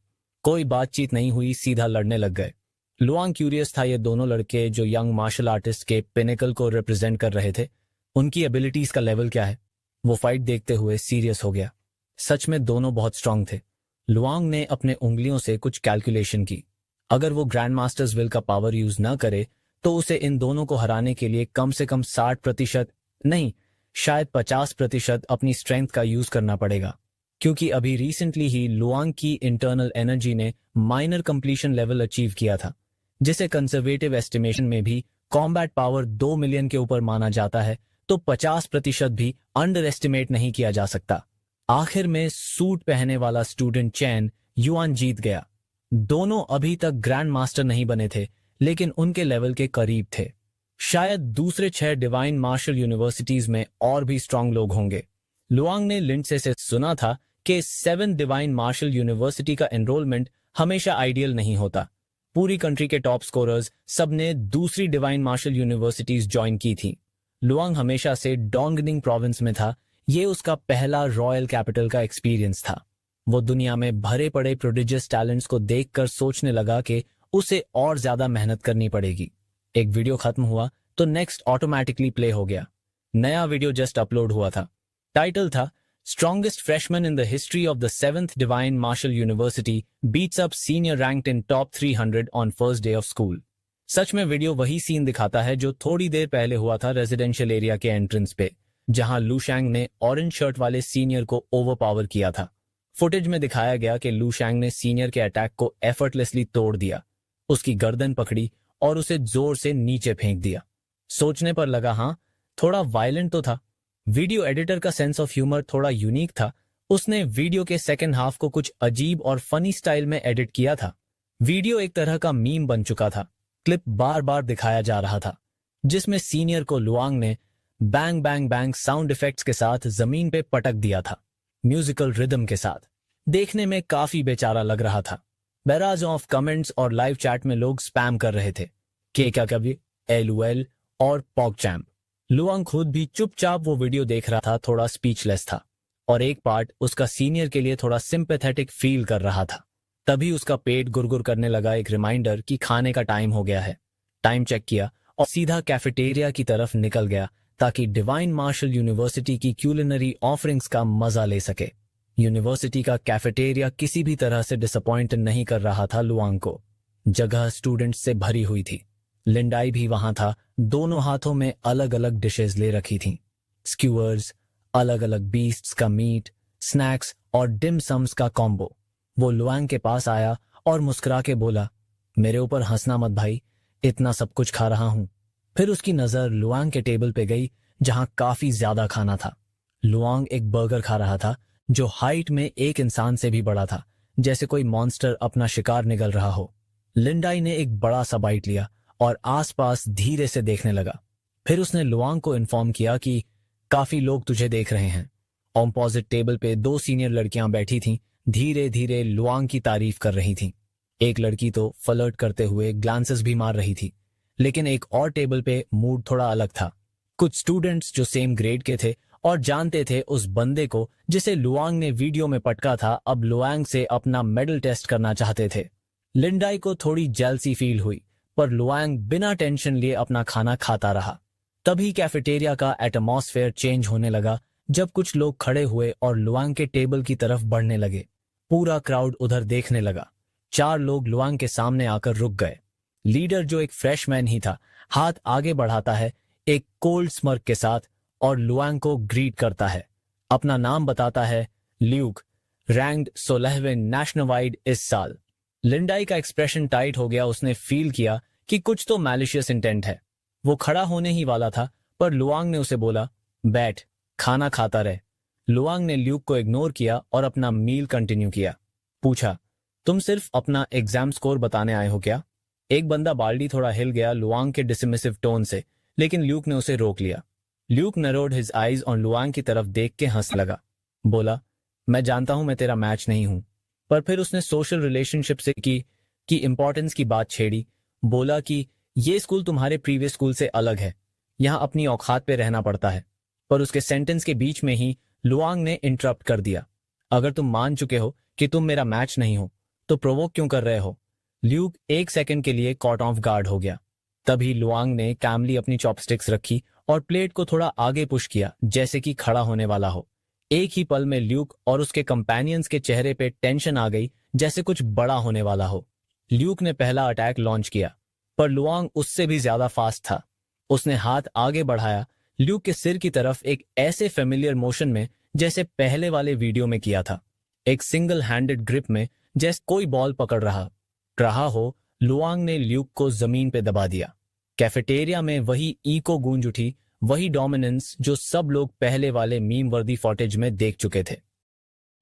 कोई बातचीत नहीं हुई, सीधा लड़ने लग गए। लुआंग क्यूरियस था ये दोनों लड़के जो यंग मार्शल आर्टिस्ट के पिनेकल को रिप्रेजेंट कर रहे थे, उनकी एबिलिटीज का लेवल क्या है। वो फाइट देखते हुए सीरियस हो गया। सच में दोनों बहुत स्ट्रांग थे। लुआंग ने अपने उंगलियों से कुछ कैलकुलेशन की। अगर वो ग्रैंड मास्टर्स विल का पावर यूज न करे तो उसे इन दोनों को हराने के लिए कम से कम 60% नहीं, शायद 50% अपनी स्ट्रेंथ का यूज करना पड़ेगा, क्योंकि अभी रिसेंटली ही लुआंग की इंटरनल एनर्जी ने माइनर कंप्लीशन लेवल अचीव किया था, जिसे कंजर्वेटिव एस्टिमेशन में भी कॉम्बैट पावर 2 मिलियन के ऊपर माना जाता है, तो 50% भी अंडर एस्टिमेट नहीं किया जा सकता। आखिर में सूट पहने वाला स्टूडेंट चैन युआन जीत गया। दोनों अभी तक ग्रैंड मास्टर नहीं बने थे, लेकिन उनके लेवल के करीब थे। शायद दूसरे 6 डिवाइन मार्शल यूनिवर्सिटीज में और भी स्ट्रांग लोग होंगे। लुआंग ने लिंडसे से सुना था कि 7 डिवाइन मार्शल यूनिवर्सिटी का एनरोलमेंट हमेशा आइडियल नहीं होता। पूरी कंट्री के टॉप स्कोरर्स सबने दूसरी डिवाइन मार्शल यूनिवर्सिटीज ज्वाइन की थी। लुआंग हमेशा से डोंगनिंग प्रोविंस में था। ये उसका पहला रॉयल कैपिटल का एक्सपीरियंस था। वो दुनिया में भरे पड़े प्रोडिजियस टैलेंट्स को देखकर सोचने लगा कि उसे और ज्यादा मेहनत करनी पड़ेगी। एक वीडियो खत्म हुआ तो नेक्स्ट ऑटोमेटिकली प्ले हो गया। नया वीडियो जस्ट अपलोड हुआ था। टाइटल था strongest freshman in the history of the 7th divine martial university beats up senior ranked in top 300 on first day of school. सच में वीडियो वही सीन दिखाता है जो थोड़ी देर पहले हुआ था रेजिडेंशियल एरिया के एंट्रेंस पे, जहां लुशैंग ने ऑरेंज शर्ट वाले सीनियर को ओवरपावर किया था। फुटेज में दिखाया गया कि लुशैंग ने सीनियर के अटैक को एफर्टलेसली तोड़ दिया, उसकी गर्दन पकड़ी और उसे जोर से नीचे फेंक दिया। सोचने पर लगा हाँ, थोड़ा वायलेंट तो था। वीडियो एडिटर का सेंस ऑफ ह्यूमर थोड़ा यूनिक था। उसने वीडियो के सेकेंड हाफ को कुछ अजीब और फनी स्टाइल में एडिट किया था। वीडियो एक तरह का मीम बन चुका था। क्लिप बार बार दिखाया जा रहा था जिसमें सीनियर को लुआंग ने bang bang bang sound effects के साथ जमीन पे पटक दिया था, म्यूजिकल रिदम के साथ। देखने में काफी बेचारा लग रहा था। बैराज ऑफ कमेंट्स और लाइव चैट में लोग स्पैम कर रहे थे के क्या कभी LOL और पॉक चैम्प। लुआंग खुद भी चुपचाप वो वीडियो देख रहा था, थोड़ा स्पीचलेस था, और एक पार्ट उसका सीनियर के लिए थोड़ा सिंपैथेटिक फील कर रहा था। तभी उसका पेट गुरगुर करने लगा, एक रिमाइंडर कि खाने का टाइम हो गया है। टाइम चेक किया और सीधा कैफेटेरिया की तरफ निकल गया ताकि डिवाइन मार्शल यूनिवर्सिटी की क्यूलिनरी ऑफरिंग्स का मजा ले सके। यूनिवर्सिटी का कैफेटेरिया किसी भी तरह से डिसअपॉइंट नहीं कर रहा था लुआंग को। जगह स्टूडेंट्स से भरी हुई थी। लिंडाई भी वहां था, दोनों हाथों में अलग अलग डिशेस ले रखी थी। स्क्यूअर्स, अलग अलग बीस्ट्स का मीट, स्नैक्स और डिम सम्स का कॉम्बो। वो लुआंग के पास आया और मुस्कुरा के बोला, मेरे ऊपर हंसना मत भाई, इतना सब कुछ खा रहा हूं। फिर उसकी नजर लुआंग के टेबल पे गई जहां काफी ज्यादा खाना था। लुआंग एक बर्गर खा रहा था जो हाइट में एक इंसान से भी बड़ा था, जैसे कोई मॉन्स्टर अपना शिकार निगल रहा हो। लिंडाई ने एक बड़ा सा बाइट लिया और आसपास धीरे से देखने लगा। फिर उसने लुआंग को इन्फॉर्म किया कि काफी लोग तुझे देख रहे हैं। ऑपोजिट टेबल पे 2 सीनियर लड़कियां बैठी थीं, धीरे धीरे लुआंग की तारीफ कर रही थीं। एक लड़की तो फ्लर्ट करते हुए ग्लांसेस भी मार रही थी, लेकिन एक और टेबल पे मूड थोड़ा अलग था। कुछ स्टूडेंट्स जो सेम ग्रेड के थे और जानते थे उस बंदे को जिसे लुआंग ने वीडियो में पटका था, अब लुआंग से अपना मेडल टेस्ट करना चाहते थे। लिंडाई को थोड़ी जेलसी फील हुई, पर लुआंग बिना टेंशन लिए अपना खाना खाता रहा। तभी कैफेटेरिया का एटमॉस्फेयर चेंज होने लगा जब कुछ लोग खड़े हुए और लुआंग के टेबल की तरफ बढ़ने लगे। पूरा क्राउड उधर देखने लगा। 4 लोग लुआंग के सामने आकर रुक गए। लीडर जो एक फ्रेशमैन ही था, हाथ आगे बढ़ाता है एक कोल्ड स्मर्क के साथ और लुआंग को ग्रीट करता है। अपना नाम बताता है, ल्यूक, रैंक्ड 16वें नेशनवाइड इस साल। लिंडाई का एक्सप्रेशन टाइट हो गया। उसने फील किया कि कुछ तो मैलिशियस इंटेंट है। वो खड़ा होने ही वाला था, पर लुआंग ने उसे बोला, बैठ, खाना खाता रहे। लुआंग ने ल्यूक को इग्नोर किया और अपना मील कंटिन्यू किया। पूछा, तुम सिर्फ अपना एग्जाम स्कोर बताने आए हो क्या? एक बंदा बाल्डी थोड़ा हिल गया लुआंग के डिसमिसिव टोन से, लेकिन ल्यूक ने उसे रोक लिया। ल्यूक नरोड हिज आईज और लुआंग की तरफ देख के हंस लगा। बोला, मैं जानता हूं मैं तेरा मैच नहीं हूं। पर फिर उसने सोशल रिलेशनशिप से की इंपॉर्टेंस की बात छेड़ी। बोला कि ये स्कूल तुम्हारे प्रीवियस स्कूल से अलग है, यहां अपनी औकात पे रहना पड़ता है। पर उसके सेंटेंस के बीच में ही लुआंग ने इंटरप्ट कर दिया। अगर तुम मान चुके हो कि तुम मेरा मैच नहीं हो तो प्रोवोक क्यों कर रहे हो? ल्यूक एक सेकंड के लिए कॉट ऑफ गार्ड हो गया। तभी लुआंग ने कैमली अपनी चॉपस्टिक्स रखी और प्लेट को थोड़ा आगे पुश किया, जैसे कि खड़ा होने वाला हो। एक ही पल में ल्यूक और उसके कंपेनियंस के चेहरे पे टेंशन आ गई, जैसे कुछ बड़ा होने वाला हो। ल्यूक ने पहला अटैक लॉन्च किया, पर लुआंग उससे भी ज्यादा फास्ट था। उसने हाथ आगे बढ़ाया ल्यूक के सिर की तरफ, एक ऐसे फेमिलियर मोशन में जैसे पहले वाले वीडियो में किया था, एक सिंगल हैंडेड ग्रिप में, जैसे कोई बॉल पकड़ रहा हो। लुआंग ने ल्यूक को जमीन पे दबा दिया। कैफेटेरिया में वही ईको गूंज उठी, वही डोमिनेंस जो सब लोग पहले वाले मीम वर्दी फॉटेज में देख चुके थे।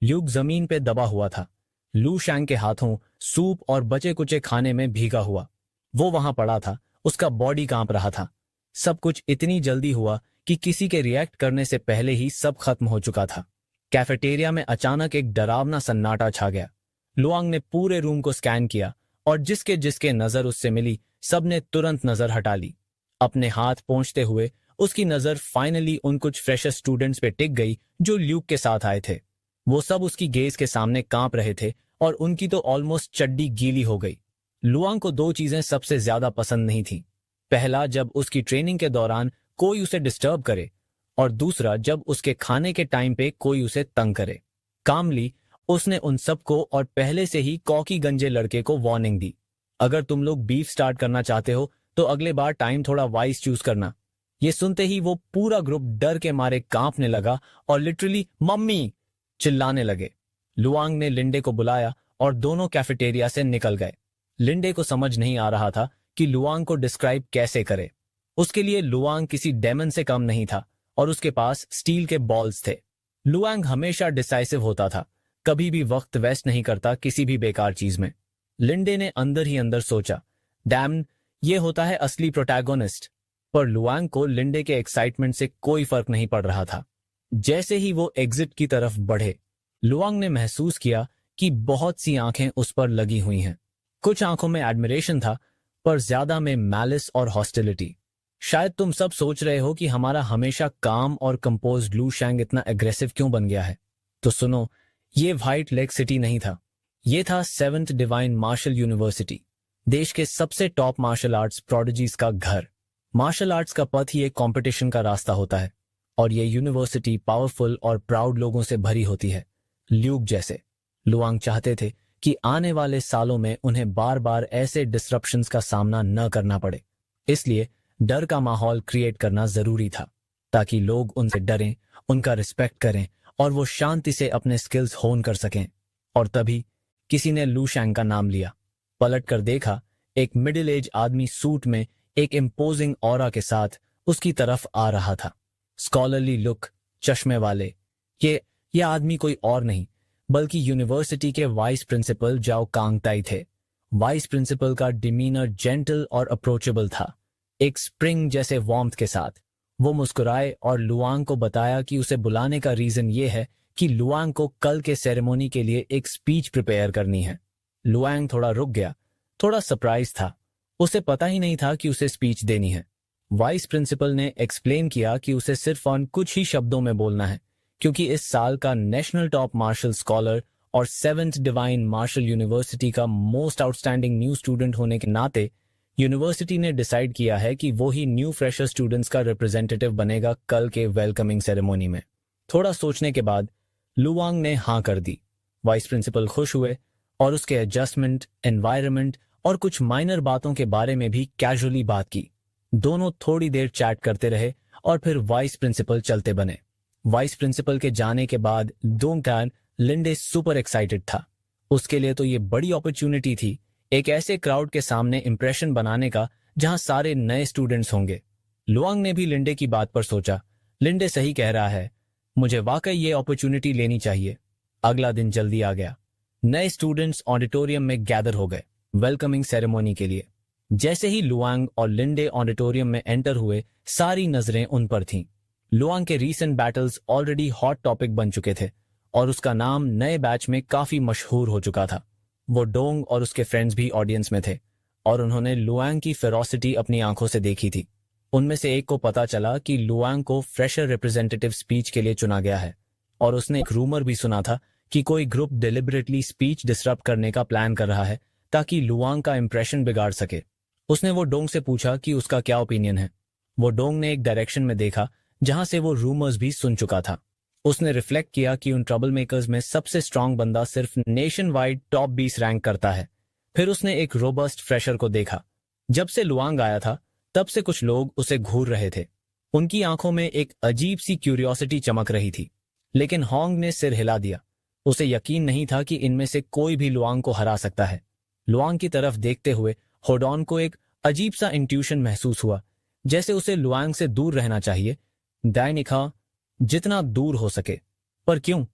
ल्यूक जमीन पे दबा हुआ था, लू शैंग के हाथों सूप और बचे कुचे खाने में भीगा हुआ। वो वहां पड़ा था, उसका बॉडी कांप रहा था। सब कुछ इतनी जल्दी हुआ कि किसी के रिएक्ट करने से पहले ही सब खत्म हो चुका था। कैफेटेरिया में अचानक एक डरावना सन्नाटा छा गया। लुआंग ने पूरे रूम को स्कैन किया और जिसके जिसके नजर उससे मिली, सबने तुरंत नजर हटा ली। अपने हाथ पहुंचते हुए उसकी नजर फाइनली उन कुछ फ्रेशर स्टूडेंट्स पे टिक गई जो ल्यूक के साथ आए थे। वो सब उसकी गेज के सामने कांप रहे थे और उनकी तो ऑलमोस्ट चड्डी गीली हो गई। लुआंग को दो चीजें सबसे ज्यादा पसंद नहीं थी। पहला, जब उसकी ट्रेनिंग के दौरान कोई उसे डिस्टर्ब करे, और दूसरा, जब उसके खाने के टाइम पे कोई उसे तंग करे। कामली उसने उन सबको और पहले से ही कॉकी गंजे लड़के को वार्निंग दी, अगर तुम लोग बीफ स्टार्ट करना चाहते हो तो अगले बार टाइम थोड़ा वाइज चूज करना। ये सुनते ही वो पूरा ग्रुप डर के मारे कांपने लगा और लिटरली मम्मी चिल्लाने लगे। लुआंग ने लिंडे को बुलाया और दोनों कैफेटेरिया से निकल गए। लिंडे को समझ नहीं आ रहा था कि लुआंग को डिस्क्राइब कैसे करे। उसके लिए लुआंग किसी डेमन से कम नहीं था और उसके पास स्टील के बॉल्स थे। लुआंग हमेशा डिसाइसिव होता था, कभी भी वक्त वेस्ट नहीं करता किसी भी बेकार चीज में। लिंडे ने अंदर ही अंदर सोचा, डैम, ये होता है असली प्रोटैगोनिस्ट। पर लुआंग को लिंडे के एक्साइटमेंट से कोई फर्क नहीं पड़ रहा था। जैसे ही वो एग्जिट की तरफ बढ़े, लुआंग ने महसूस किया कि बहुत सी आंखें उस पर लगी हुई हैं। कुछ आंखों में एडमिरेशन था, पर ज्यादा में मैलिस और हॉस्टिलिटी। शायद तुम सब सोच रहे हो कि हमारा हमेशा काम और कंपोज्ड लू शैंग इतना एग्रेसिव क्यों बन गया है। तो सुनो, ये व्हाइट लेक सिटी नहीं था, ये था 7th डिवाइन मार्शल यूनिवर्सिटी, देश के सबसे टॉप मार्शल आर्ट्स प्रोडिजीज का घर। मार्शल आर्ट्स का पथ ही एक कंपटीशन का रास्ता होता है, और ये यूनिवर्सिटी पावरफुल और प्राउड लोगों से भरी होती है, ल्यूक जैसे। लुआंग चाहते थे कि आने वाले सालों में उन्हें बार बार ऐसे डिसरप्शंस का सामना न करना पड़े, इसलिए डर का माहौल क्रिएट करना जरूरी था, ताकि लोग उनसे डरें, उनका रिस्पेक्ट करें और वो शांति से अपने स्किल्स होन कर सकें। और तभी किसी ने लू शैंग का नाम लिया। पलट कर देखा, एक मिडिल एज आदमी सूट में एक इम्पोजिंग ऑरा के साथ उसकी तरफ आ रहा था। स्कॉलरली लुक, चश्मे वाले। ये आदमी कोई और नहीं बल्कि यूनिवर्सिटी के वाइस प्रिंसिपल जाओ कांगताई थे। वाइस प्रिंसिपल का डिमीनर जेंटल और अप्रोचेबल था, एक स्प्रिंग जैसे वार्मथ के साथ। वो मुस्कुराए और लुआंग को बताया कि उसे बुलाने का रीजन ये है कि लुआंग को कल के सेरेमोनी के लिए एक स्पीच प्रिपेयर करनी है। लुआंग थोड़ा रुक गया, थोड़ा सरप्राइज था। उसे पता ही नहीं था कि उसे स्पीच देनी है। वाइस प्रिंसिपल ने एक्सप्लेन किया कि उसे सिर्फ ऑन कुछ ही शब्दों में बोलना है, क्योंकि इस साल का नेशनल टॉप मार्शल स्कॉलर और 7th डिवाइन मार्शल यूनिवर्सिटी का मोस्ट आउटस्टैंडिंग न्यू स्टूडेंट होने के नाते यूनिवर्सिटी ने डिसाइड किया है कि वो ही न्यू फ्रेशर स्टूडेंट्स का रिप्रेजेंटेटिव बनेगा कल के वेलकमिंग सेरेमोनी में। थोड़ा सोचने के बाद लुआंग ने हाँ कर दी। वाइस प्रिंसिपल खुश हुए और उसके एडजस्टमेंट, एनवायरनमेंट और कुछ माइनर बातों के बारे में भी कैजुअली बात की। दोनों थोड़ी देर चैट करते रहे और फिर वाइस प्रिंसिपल चलते बने। वाइस प्रिंसिपल के जाने के बाद दोंगटान लिंडे सुपर एक्साइटेड था। उसके लिए तो ये बड़ी अपॉर्चुनिटी थी, एक ऐसे क्राउड के सामने इंप्रेशन बनाने का जहां सारे नए स्टूडेंट्स होंगे। लुआंग ने भी लिंडे की बात पर सोचा, लिंडे सही कह रहा है, मुझे वाकई ये अपॉर्चुनिटी लेनी चाहिए। अगला दिन जल्दी आ गया। नए स्टूडेंट्स ऑडिटोरियम में गैदर हो गए वेलकमिंग सेरेमोनी के लिए। जैसे ही लुआंग और लिंडे ऑडिटोरियम में एंटर हुए, सारी नजरें उन पर थीं। लुआंग के recent battles already hot topic बन चुके थे और उसका नाम नए बैच में काफी मशहूर हो चुका था। वो डोंग और उसके फ्रेंड्स भी ऑडियंस में थे और उन्होंने लुआंग की फेरोसिटी अपनी आंखों से देखी थी। उनमें से एक को पता चला कि लुआंग को फ्रेशर रिप्रेजेंटेटिव स्पीच के लिए चुना गया है और उसने एक रूमर भी सुना था कि कोई ग्रुप डिलिबरेटली स्पीच डिसरप्ट करने का प्लान कर रहा है ताकि लुआंग का इंप्रेशन बिगाड़ सके। उसने वो डोंग से पूछा कि उसका क्या ओपिनियन है। वो डोंग ने एक डायरेक्शन में देखा जहां से वो रूमर्स भी सुन चुका था। उसने रिफ्लेक्ट किया कि उन ट्रबल मेकर्स में सबसे स्ट्रांग बंदा सिर्फ नेशन वाइड टॉप 20 रैंक करता है। फिर उसने एक रोबस्ट फ्रेशर को देखा। जब से लुआंग आया था तब से कुछ लोग उसे घूर रहे थे। उनकी आंखों में एक अजीब सी क्यूरियोसिटी चमक रही थी, लेकिन होंग ने सिर हिला दिया। उसे यकीन नहीं था कि इनमें से कोई भी लुआंग को हरा सकता है। लुआंग की तरफ देखते हुए होडॉन को एक अजीब सा इंट्यूशन महसूस हुआ, जैसे उसे लुआंग से दूर रहना चाहिए, दायनिखा जितना दूर हो सके। पर क्यों,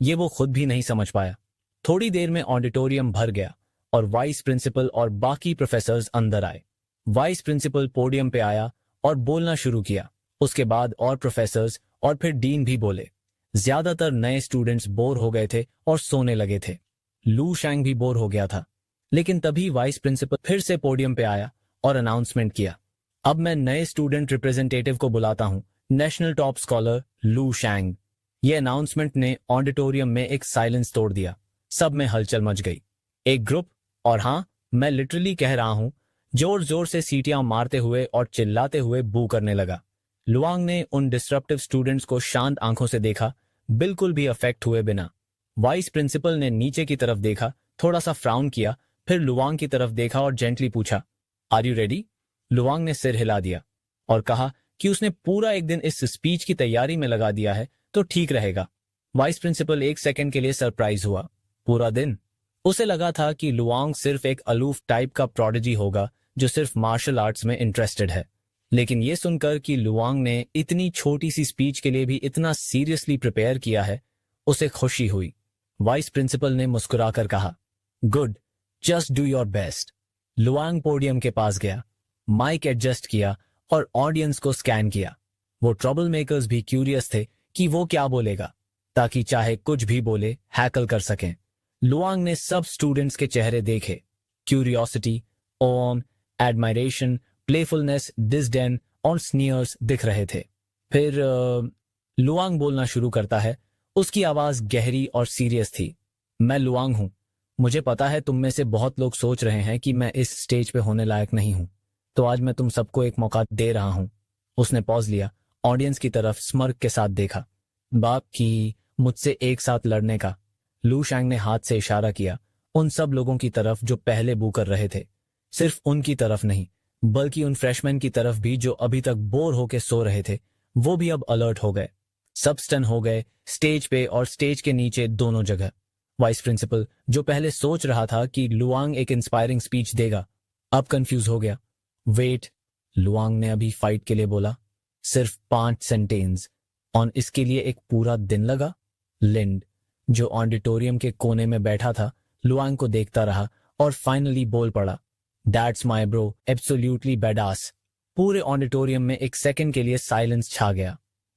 ये वो खुद भी नहीं समझ पाया। थोड़ी देर में ऑडिटोरियम भर गया और वाइस प्रिंसिपल और बाकी प्रोफेसर्स अंदर आए। वाइस प्रिंसिपल पोडियम पे आया और बोलना शुरू किया। उसके बाद और प्रोफेसर्स और फिर डीन भी बोले। ज्यादातर नए स्टूडेंट्स बोर हो गए थे और सोने लगे थे। लू शैंग भी बोर हो गया था, लेकिन तभी वाइस प्रिंसिपल फिर से पोडियम पे आया और अनाउंसमेंट किया। अब मैं नए स्टूडेंट रिप्रेजेंटेटिव को बुलाता हूं, नेशनल टॉप स्कॉलर लू शैंग। ये अनाउंसमेंट ने ऑडिटोरियम में एक साइलेंस तोड़ दिया। सब में हलचल मच गई। एक ग्रुप, और हाँ, मैं लिटरली कह रहा हूं, जोर जोर से सीटियां मारते हुए और चिल्लाते हुए बू करने लगा। लुआंग ने उन डिस्ट्रप्टिव स्टूडेंट्स को शांत आंखों से देखा, बिल्कुल भी अफेक्ट हुए बिना। वाइस प्रिंसिपल ने नीचे की तरफ देखा, थोड़ा सा फ्राउन किया, फिर लुआंग की तरफ देखा और जेंटली पूछा, आर यू रेडी? लुआंग ने सिर हिला दिया और कहा कि उसने पूरा एक दिन इस स्पीच की तैयारी में लगा दिया है तो ठीक रहेगा। वाइस प्रिंसिपल एक सेकंड के लिए सरप्राइज हुआ। पूरा दिन? उसे लगा था कि लुआंग सिर्फ एक अलूफ टाइप का प्रोडिजी होगा जो सिर्फ मार्शल आर्ट्स में इंटरेस्टेड है, लेकिन ये सुनकर कि लुआंग ने इतनी छोटी सी स्पीच के लिए भी इतना सीरियसली प्रिपेयर किया है, उसे खुशी हुई। वाइस प्रिंसिपल ने मुस्कुराकर कहा, good, just do your best. Luong podium के पास गया, माइक एडजस्ट किया और ऑडियंस को स्कैन किया। वो ट्रबल मेकर्स भी क्यूरियस थे कि वो क्या बोलेगा, ताकि चाहे कुछ भी बोले हैकल कर सकें। लुआंग ने सब स्टूडेंट्स के चेहरे देखे। क्यूरियोसिटी, ओम, एडमायरेशन, प्लेफुलनेस, डिसडेन और स्नीयर्स दिख रहे थे। फिर लुआंग बोलना शुरू करता है। उसकी आवाज गहरी और सीरियस थी। मैं लुआंग हूं। मुझे पता है तुम में से बहुत लोग सोच रहे हैं कि मैं इस स्टेज पे होने लायक नहीं हूं, तो आज मैं तुम सबको एक मौका दे रहा हूं। उसने पॉज लिया, ऑडियंस की तरफ स्मर्क के साथ देखा। बाप की मुझसे एक साथ लड़ने का। लू शैंग ने हाथ से इशारा किया उन सब लोगों की तरफ जो पहले बू कर रहे थे। सिर्फ उनकी तरफ नहीं, बल्कि उन फ्रेशमैन की तरफ भी जो अभी तक बोर होके सो रहे थे। वो भी अब अलर्ट हो गए। सब स्टन हो गए, स्टेज पे और स्टेज के नीचे दोनों जगह। वाइस प्रिंसिपल, जो पहले सोच रहा था कि लुआंग एक इंस्पायरिंग स्पीच देगा, अब कंफ्यूज हो गया। वेट, लुआंग ने अभी फाइट के लिए बोला, सिर्फ 5 सेंटेंस, और इसके लिए एक पूरा दिन लगा। लिंड, जो ऑडिटोरियम के कोने में बैठा था, लुआंग को देखता रहा और फाइनली बोल पड़ा, दैट्स माय ब्रो, एब्सोल्युटली बेडास। पूरे ऑडिटोरियम में एक सेकंड के लिए साइलेंस छा गया।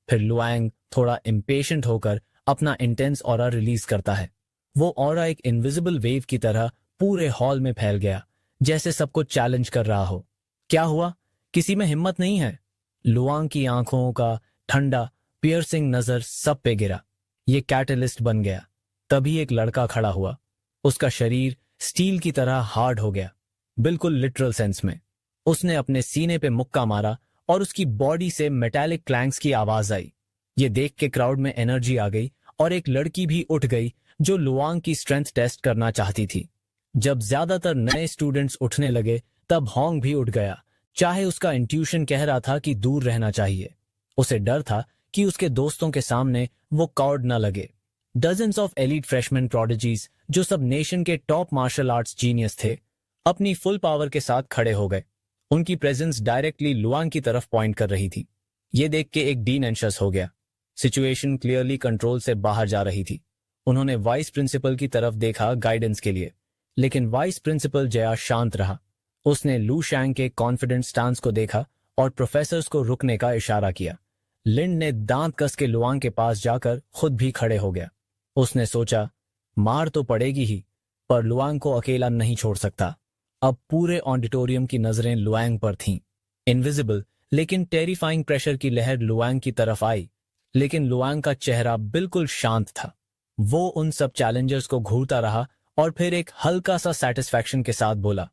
फिर लुआंग थोड़ा इम्पेशेंट होकर अपना इंटेंस ऑरा रिलीज करता है। वो ऑरा एक इनविजिबल वेव की तरह पूरे हॉल में फैल गया, जैसे सबको चैलेंज कर रहा हो। क्या हुआ? किसी में हिम्मत नहीं है? लुआंग की आंखों का ठंडा पियर्सिंग नजर सब पे गिरा। ये कैटलिस्ट बन गया। तभी एक लड़का खड़ा हुआ। उसका शरीर स्टील की तरह हार्ड हो गया, बिल्कुल लिटरल सेंस में। उसने अपने सीने पे मुक्का मारा और उसकी बॉडी से मेटालिक क्लैंक्स की आवाज आई। ये देख के क्राउड में एनर्जी आ गई और एक लड़की भी उठ गई जो लुआंग की स्ट्रेंथ टेस्ट करना चाहती थी। जब ज्यादातर नए स्टूडेंट्स उठने लगे तब होंग भी उठ गया, चाहे उसका इंट्यूशन कह रहा था कि दूर रहना चाहिए। उसे डर था कि उसके दोस्तों के सामने वो कॉर्ड न लगे। Dozens of elite freshman prodigies, जो सब नेशन के टॉप मार्शल आर्ट्स जीनियस थे, अपनी फुल पावर के साथ खड़े हो गए। उनकी प्रेजेंस डायरेक्टली लुआंग की तरफ पॉइंट कर रही थी। ये देख के एक डीन एंशियस हो गया। सिचुएशन क्लियरली कंट्रोल से बाहर जा रही थी। उन्होंने वाइस प्रिंसिपल की तरफ देखा गाइडेंस के लिए, लेकिन वाइस प्रिंसिपल जया शांत रहा। उसने लू शैंग के कॉन्फिडेंट स्टांस को देखा और प्रोफेसर्स को रुकने का इशारा किया। लिंड ने दांत कस के लुआंग के पास जाकर खुद भी खड़े हो गया। उसने सोचा, मार तो पड़ेगी ही, पर लुआंग को अकेला नहीं छोड़ सकता। अब पूरे ऑडिटोरियम की नजरें लुआंग पर थीं। इनविजिबल लेकिन टेरिफाइंग प्रेशर की लहर लुआंग की तरफ आई, लेकिन लुआंग का चेहरा बिल्कुल शांत था। वो उन सब चैलेंजर्स को घूरता रहा और फिर एक हल्का सा सेटिस्फैक्शन के साथ बोला,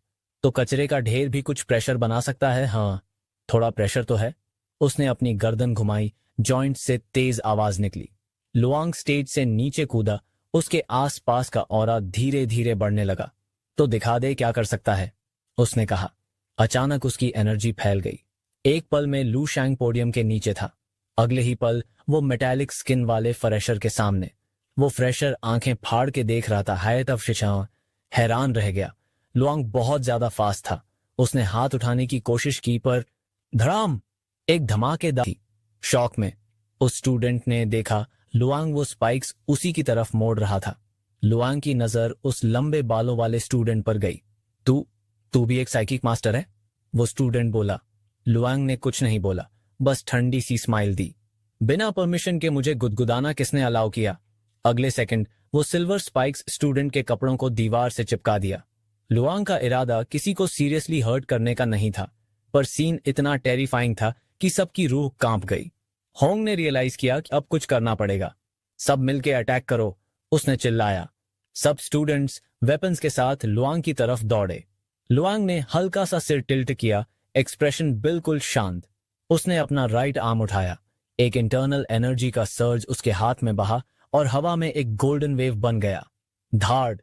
तो कचरे का ढेर भी कुछ प्रेशर बना सकता है। हाँ, थोड़ा प्रेशर तो है। उसने अपनी गर्दन घुमाई, जॉइंट से तेज आवाज निकली। लुआंग स्टेज से नीचे कूदा, उसके आसपास का ऑरा धीरे धीरे बढ़ने लगा। तो दिखा दे क्या कर सकता है, उसने कहा। अचानक उसकी एनर्जी फैल गई। एक पल में लू शैंग पोडियम के नीचे था, अगले ही पल वो मेटालिक स्किन वाले फ्रेशर के सामने। वो फ्रेशर आंखें फाड़ के देख रहा था। हैरत अफशिशा हैरान रह गया। लुआंग बहुत ज्यादा फास्ट था। उसने हाथ उठाने की कोशिश की, पर धड़ाम, एक धमाकेदार थी। शॉक में उस स्टूडेंट ने देखा लुआंग वो स्पाइक्स उसी की तरफ मोड़ रहा था। लुआंग की नजर उस लंबे बालों वाले स्टूडेंट पर गई। तू भी एक साइकिक मास्टर है? वो स्टूडेंट बोला। लुआंग ने कुछ नहीं बोला, बस ठंडी सी स्माइल दी। बिना परमिशन के मुझे गुदगुदाना किसने अलाउ किया? अगले सेकंड वो सिल्वर स्पाइक्स स्टूडेंट के कपड़ों को दीवार से चिपका दिया। लुआंग का इरादा किसी को सीरियसली हर्ट करने का नहीं था, पर सीन इतना टेरिफाइंग था कि सबकी रूह कांप गई। होंग ने रियलाइज किया कि अब कुछ करना पड़ेगा। सब मिलके अटैक करो, उसने चिल्लाया। सब स्टूडेंट्स वेपन्स के साथ लुआंग की तरफ दौड़े। लुआंग ने हल्का सा सिर टिल्ट किया, एक्सप्रेशन बिल्कुल शांत। उसने अपना राइट आर्म उठाया। एक इंटरनल एनर्जी का सर्ज उसके हाथ में बहा और हवा में एक गोल्डन वेव बन गया। धाड़,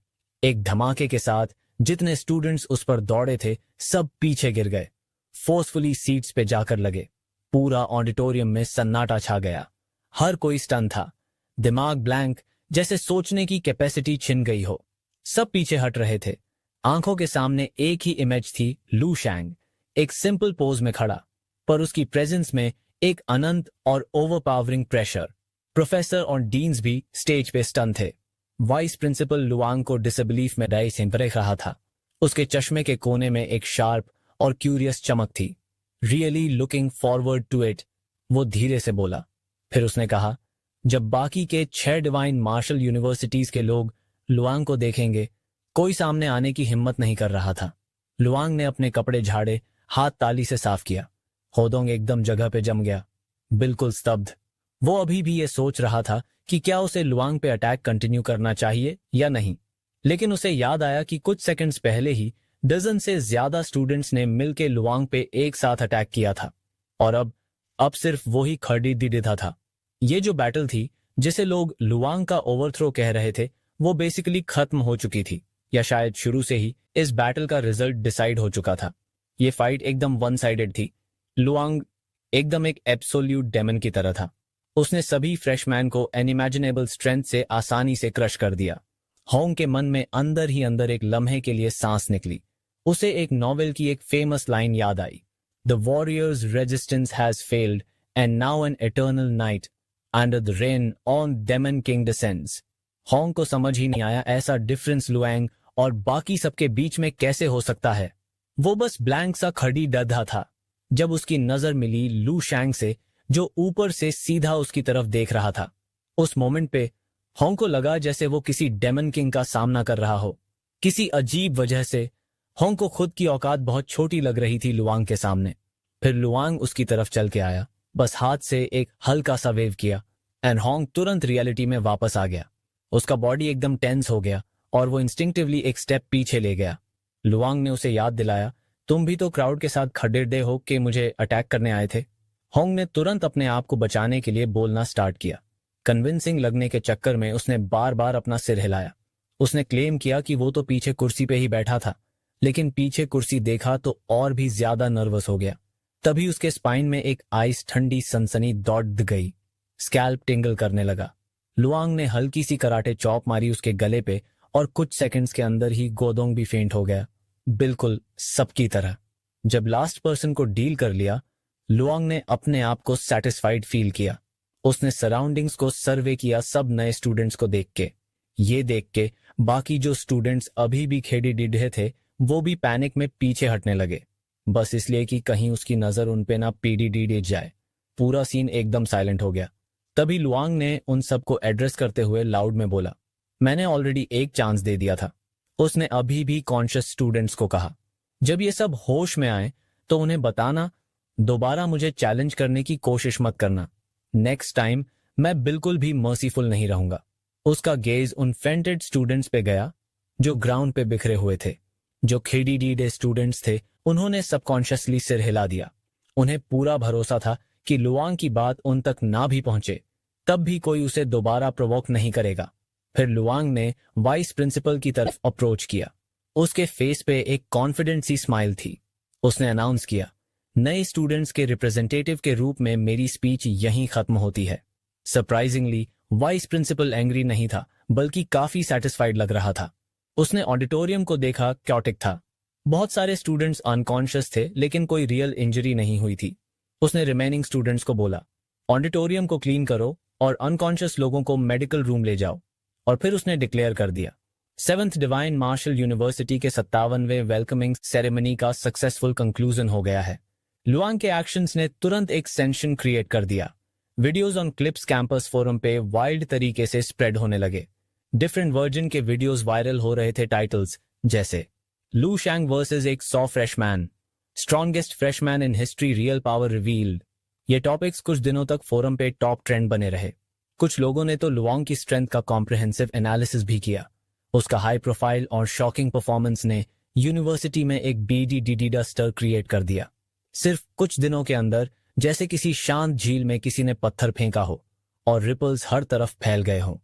एक धमाके के साथ जितने स्टूडेंट्स उस पर दौड़े थे सब पीछे गिर गए, फोर्सफुली सीट्स पे जाकर लगे। पूरा ऑडिटोरियम में सन्नाटा छा गया। हर कोई स्टन था, दिमाग ब्लैंक, जैसे सोचने की कैपेसिटी छिन गई हो। सब पीछे हट रहे थे। आंखों के सामने एक ही इमेज थी, लू शैंग एक सिंपल पोज में खड़ा, पर उसकी प्रेजेंस में एक अनंत और ओवरपावरिंग प्रेशर। प्रोफेसर और डीन्स भी स्टेज पे स्टन थे। वाइस प्रिंसिपल लुआंग को डिसबिलीफ में डाई से देख रहा था। उसके चश्मे के कोने में एक शार्प और क्यूरियस चमक थी। Really looking forward to it, वो धीरे से बोला। फिर उसने कहा, जब बाकी के 6 डिवाइन मार्शल यूनिवर्सिटीज के लोग लुआंग को देखेंगे। कोई सामने आने की हिम्मत नहीं कर रहा था। लुआंग ने अपने कपड़े झाड़े, हाथ ताली से साफ किया। होदोंग एकदम जगह पे जम गया, बिल्कुल स्तब्ध। वो अभी भी ये सोच रहा था कि क्या उसे लुआंग पे अटैक कंटिन्यू करना चाहिए या नहीं, लेकिन उसे याद आया कि कुछ सेकंड्स पहले ही डजन से ज्यादा स्टूडेंट्स ने मिलकर लुआंग पे एक साथ अटैक किया था, और अब सिर्फ वो ही खड़ी दिधा था। ये जो बैटल थी, जिसे लोग लुआंग का ओवरथ्रो कह रहे थे, वो बेसिकली खत्म हो चुकी थी, या शायद शुरू से ही इस बैटल का रिजल्ट डिसाइड हो चुका था। ये फाइट एकदम वन साइडेड थी। लुआंग एकदम एक एब्सोल्यूट डेमन की तरह था। उसने सभी फ्रेशमैन को अनइमेजिनेबल स्ट्रेंथ से आसानी से क्रश कर दिया। होंग के मन में अंदर ही अंदर एक लम्हे के लिए सांस निकली। उसे एक नॉवेल की एक फेमस लाइन याद आई, the warriors resistance has failed and now an eternal night under the reign on demon king descends. Hong को समझ ही नहीं आया ऐसा डिफरेंस लुआंग और बाकी सबके बीच में कैसे हो सकता है। वो बस ब्लैंक सा खड़ी डधा था जब उसकी नजर मिली लू शैंग से, जो ऊपर से सीधा उसकी तरफ देख रहा था। उस मोमेंट पे होंग को लगा जैसे वो किसी डेमन किंग का सामना कर रहा हो। किसी अजीब वजह से होंग को खुद की औकात बहुत छोटी लग रही थी लुआंग के सामने। फिर लुआंग उसकी तरफ चल के आया, बस हाथ से एक हल्का सा वेव किया एंड होंग तुरंत रियलिटी में वापस आ गया। उसका बॉडी एकदम टेंस हो गया और वो इंस्टिंक्टिवली एक स्टेप पीछे ले गया। लुआंग ने उसे याद दिलाया, तुम भी तो क्राउड के साथ खड़े हो कि मुझे अटैक करने आए थे। होंग ने तुरंत अपने आप को बचाने के लिए बोलना स्टार्ट किया। कन्विंसिंग लगने के चक्कर में उसने बार बार अपना सिर हिलाया। उसने क्लेम किया कि वो तो पीछे कुर्सी पे ही बैठा था, लेकिन पीछे कुर्सी देखा तो और भी ज्यादा नर्वस हो गया। तभी उसके स्पाइन में एक आइस ठंडी सनसनी दौड़ गई। स्कैल्प टिंगल करने लगा। लुआंग ने हल्की सी कराटे चॉप मारी उसके गले पे और कुछ सेकंड्स के अंदर ही गोदोंग भी फेंट हो गया, बिल्कुल सबकी तरह। जब लास्ट पर्सन को डील कर लिया, लुआंग ने अपने आप को सेटिस्फाइड फील किया। उसने सराउंडिंग्स को सर्वे किया सब नए स्टूडेंट्स को देख के। ये देख के बाकी जो स्टूडेंट्स अभी भी खेड़ी डिढे थे वो भी पैनिक में पीछे हटने लगे, बस इसलिए कि कहीं उसकी नजर उन पे ना पीडी जाए। पूरा सीन एकदम साइलेंट हो गया। तभी लुआंग ने उन सबको एड्रेस करते हुए लाउड में बोला, मैंने ऑलरेडी एक चांस दे दिया था। उसने अभी भी कॉन्शियस स्टूडेंट्स को कहा, जब ये सब होश में आए तो उन्हें बताना, दोबारा मुझे चैलेंज करने की कोशिश मत करना। नेक्स्ट टाइम मैं बिल्कुल भी मर्सीफुल नहीं रहूंगा। उसका गेज उन फेंटेड स्टूडेंट्स पे गया जो ग्राउंड पे बिखरे हुए थे। जो खेडी स्टूडेंट्स थे उन्होंने सबकॉन्शियसली सिर हिला दिया। उन्हें पूरा भरोसा था कि लुआंग की बात उन तक ना भी पहुंचे तब भी कोई उसे दोबारा प्रोवोक नहीं करेगा। फिर लुआंग ने वाइस प्रिंसिपल की तरफ अप्रोच किया। उसके फेस पे एक कॉन्फिडेंट सी स्माइल थी। उसने अनाउंस किया, नए स्टूडेंट्स के रिप्रेजेंटेटिव के रूप में मेरी स्पीच यहीं खत्म होती है। सरप्राइजिंगली वाइस प्रिंसिपल एंग्री नहीं था बल्कि काफी सेटिस्फाइड लग रहा था। उसने ऑडिटोरियम को देखा, क्योटिक था। बहुत सारे स्टूडेंट्स अनकॉन्शियस थे लेकिन कोई रियल इंजरी नहीं हुई थी। उसने रिमेनिंग स्टूडेंट्स को बोला, ऑडिटोरियम को क्लीन करो और अनकॉन्शियस लोगों को मेडिकल रूम ले जाओ। और फिर उसने डिक्लेयर कर दिया, 7th डिवाइन मार्शल यूनिवर्सिटी के 57वें वेलकमिंग सेरेमनी का सक्सेसफुल कंक्लूजन हो गया है। लुआंग के एक्शंस ने तुरंत एक सेंसेशन क्रिएट कर दिया। Videos on clips campus forum पे वाइल्ड तरीके से स्प्रेड होने लगे। डिफरेंट वर्जन के वीडियोस वायरल हो रहे थे। टाइटल्स जैसे लू शैंग वर्सेस एक 100 freshman, strongest freshman in history, real power revealed. ये टॉपिक्स कुछ दिनों तक फोरम पे टॉप ट्रेंड बने रहे। कुछ लोगों ने तो लुआंग की स्ट्रेंथ का कॉम्प्रिहेंसिव एनालिसिस भी किया। उसका हाई प्रोफाइल और शॉकिंग परफॉर्मेंस ने यूनिवर्सिटी में एक बीडी स्टर क्रिएट कर दिया। सिर्फ कुछ दिनों के अंदर जैसे किसी शांत झील में किसी ने पत्थर फेंका हो और रिपल्स हर तरफ फैल गए हों।